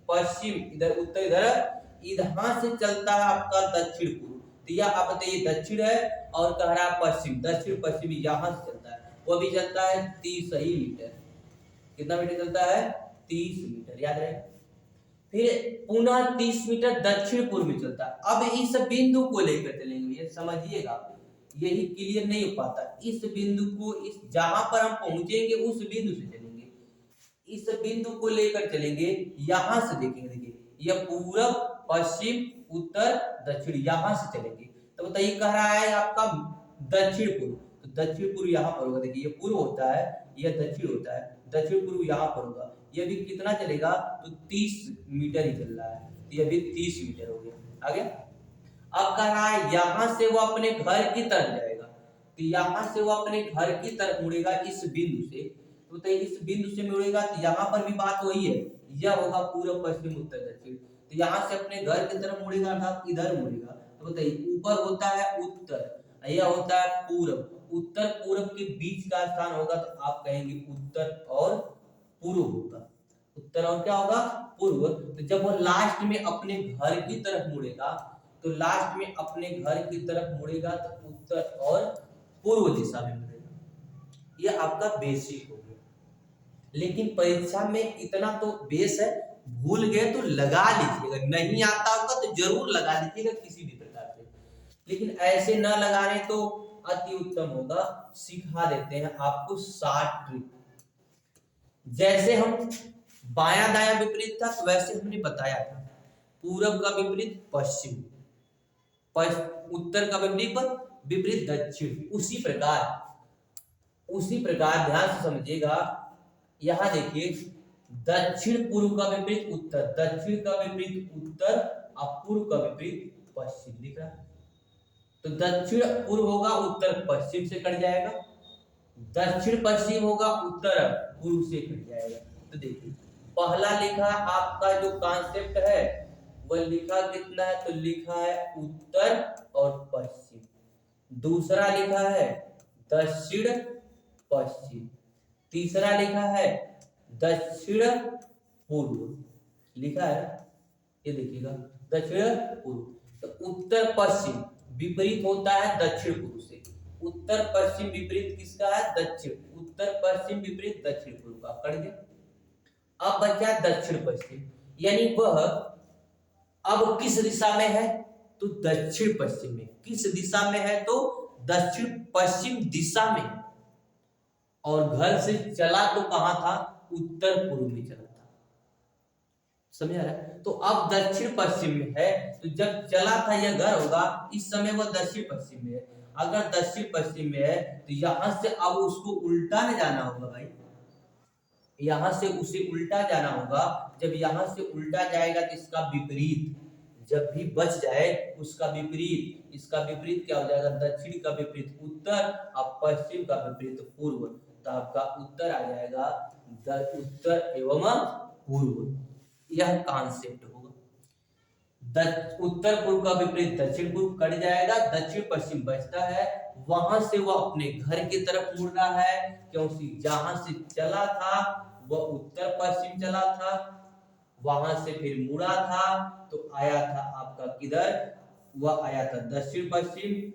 पश्चिम, इधर उत्तर, इधर यहां से चलता है आपका दक्षिण पूर्व। तो यह आप बताइए दक्षिण है और कह रहा पश्चिम, दक्षिण पश्चिमी यहां से चलता है, वो भी चलता है 30 ही मीटर। कितना मीटर चलता है, 30 मीटर, याद रहे। फिर पुनः 30 मीटर दक्षिण पूर्व में चलता है। अब इस बिंदु को लेकर चलेंगे, ये समझिएगा, यही क्लियर नहीं हो पाता। इस बिंदु को, इस जहां पर हम पहुंचेंगे उस बिंदु से चलेंगे, इस बिंदु को लेकर चलेंगे, यहां से देखेंगे, देखिए यह पूरब पश्चिम उत्तर दक्षिण, यहां से चलेंगे। तो बताइए कह रहा है आपका दक्षिण पूर्व, तो दक्षिण पूर्व यहाँ पर होगा। देखिए ये पूर्व होता है, यह दक्षिण होता है, दक्षिण पूर्व यहाँ पर होगा। यह भी कितना चलेगा, तो 30 मीटर ही चल रहा है, तो यह भी 30 मीटर हो गया। आगे अब कह रहा है यहां से वो अपने घर की तरफ जाएगा, तो यहां से वो अपने घर की तरफ मुड़ेगा इस बिंदु से। तो बताइए इस बिंदु से मुड़ेगा, तो यहाँ पर भी बात वही है, यह होगा पूर्व पश्चिम उत्तर दक्षिण। तो यहाँ से अपने घर की तरफ मुड़ेगा अर्थात इधर मुड़ेगा। तो बताइए ऊपर होता है उत्तर, यह होता है पूर्व, उत्तर पूर्व के बीच का स्थान होगा, तो आप कहेंगे उत्तर और पूर्व होगा। उत्तर और क्या होगा, पूर्व। तो जब वो लास्ट में अपने घर की तरफ मुड़ेगा, तो लास्ट में अपने घर की तरफ मुड़ेगा, तो उत्तर और पूर्व दिशा में मुड़ेगा। ये आपका बेसिक हो गया। लेकिन परीक्षा में इतना तो बेस है, भूल गए तो लगा लीजिएगा, नहीं आता होगा तो जरूर लगा लीजिएगा किसी भी प्रकार से, लेकिन ऐसे न लगाने तो अति उत्तम होगा। सिखा देते हैं आपको 60 ट्रिक। जैसे हम बायां दायां विपरीत था, तो वैसे हमने बताया था पूरब का विपरीत पश्चिम, उत्तर का विपरीत दक्षिण। उसी प्रकार ध्यान से समझिएगा, यहां देखिए दक्षिण पूर्व का विपरीत उत्तर, दक्षिण का विपरीत उत्तर और पूर्व का विपरीत पश्चिम दिख रहा है। तो दक्षिण पूर्व होगा, उत्तर पश्चिम से कट जाएगा, दक्षिण पश्चिम होगा, उत्तर पूर्व से कट जाएगा। तो देखिए पहला लिखा आपका जो कॉन्सेप्ट है वह लिखा कितना है, तो लिखा है उत्तर और पश्चिम। दूसरा लिखा है दक्षिण पश्चिम, तीसरा लिखा है दक्षिण पूर्व, लिखा है ये देखिएगा दक्षिण पूर्व। तो उत्तर पश्चिम विपरीत होता है दक्षिण पूर्व से, उत्तर पश्चिम विपरीत किसका है, दक्षिण, उत्तर पश्चिम विपरीत दक्षिण पूर्व का, कर गया। अब बचा दक्षिण पश्चिम, यानी वह अब किस दिशा में है, तो दक्षिण पश्चिम में। किस दिशा में है, तो दक्षिण पश्चिम दिशा में। और घर से चला तो कहां था, उत्तर पूर्व में चला था, समझ आ रहा है। तो अब दक्षिण पश्चिम में है, तो जब चला था यह घर होगा, इस समय वह दक्षिण पश्चिम में है। अगर दक्षिण पश्चिम में है तो यहां से अब उसको उल्टा न जाना होगा भाई, यहां से उसे उल्टा जाना होगा। जब यहां से उल्टा जाएगा तो इसका विपरीत, जब भी बच जाए उसका विपरीत, इसका विपरीत क्या हो जाएगा, दक्षिण का विपरीत उत्तर और पश्चिम का विपरीत पूर्व। तो आपका उत्तर आ जाएगा उत्तर एवं पूर्व। यह कॉन्सेप्ट होगा। उत्तर पूर्व का विपरीत दक्षिण पूर्व कट जाएगा, दक्षिण पश्चिम बचता है, वहां से वह अपने घर की तरफ मुड़ रहा है, क्योंकि जहां से चला था वह उत्तर पश्चिम चला था, वहां से फिर मुड़ा था तो आया था आपका किधर, वह आया था दक्षिण पश्चिम,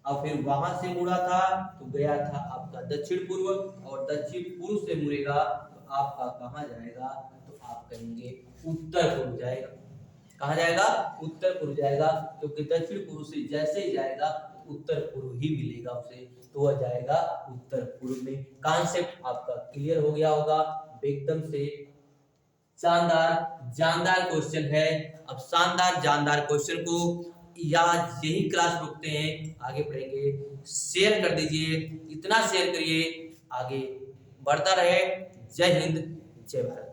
और फिर वहां से मुड़ा था तो गया था आपका दक्षिण पूर्व, और दक्षिण पूर्व से मुड़ेगा तो आपका कहां जाएगा, तो आप कहेंगे उत्तर पूर्व जाएगा। कहां जाएगा, उत्तर पूर्व जाएगा, क्योंकि दक्षिण पूर्व से जैसे ही जाएगा उत्तर पूर्व ही मिलेगा उसे, तो वह जाएगा उत्तर पूर्व में। कॉन्सेप्ट आपका क्लियर हो गया होगा एकदम से। शानदार जानदार क्वेश्चन है। अब शानदार जानदार क्वेश्चन को याद यही क्लास रुकते हैं, आगे पढ़ेंगे। शेयर कर दीजिए, इतना शेयर करिए आगे बढ़ता रहे। जय हिंद, जय भारत।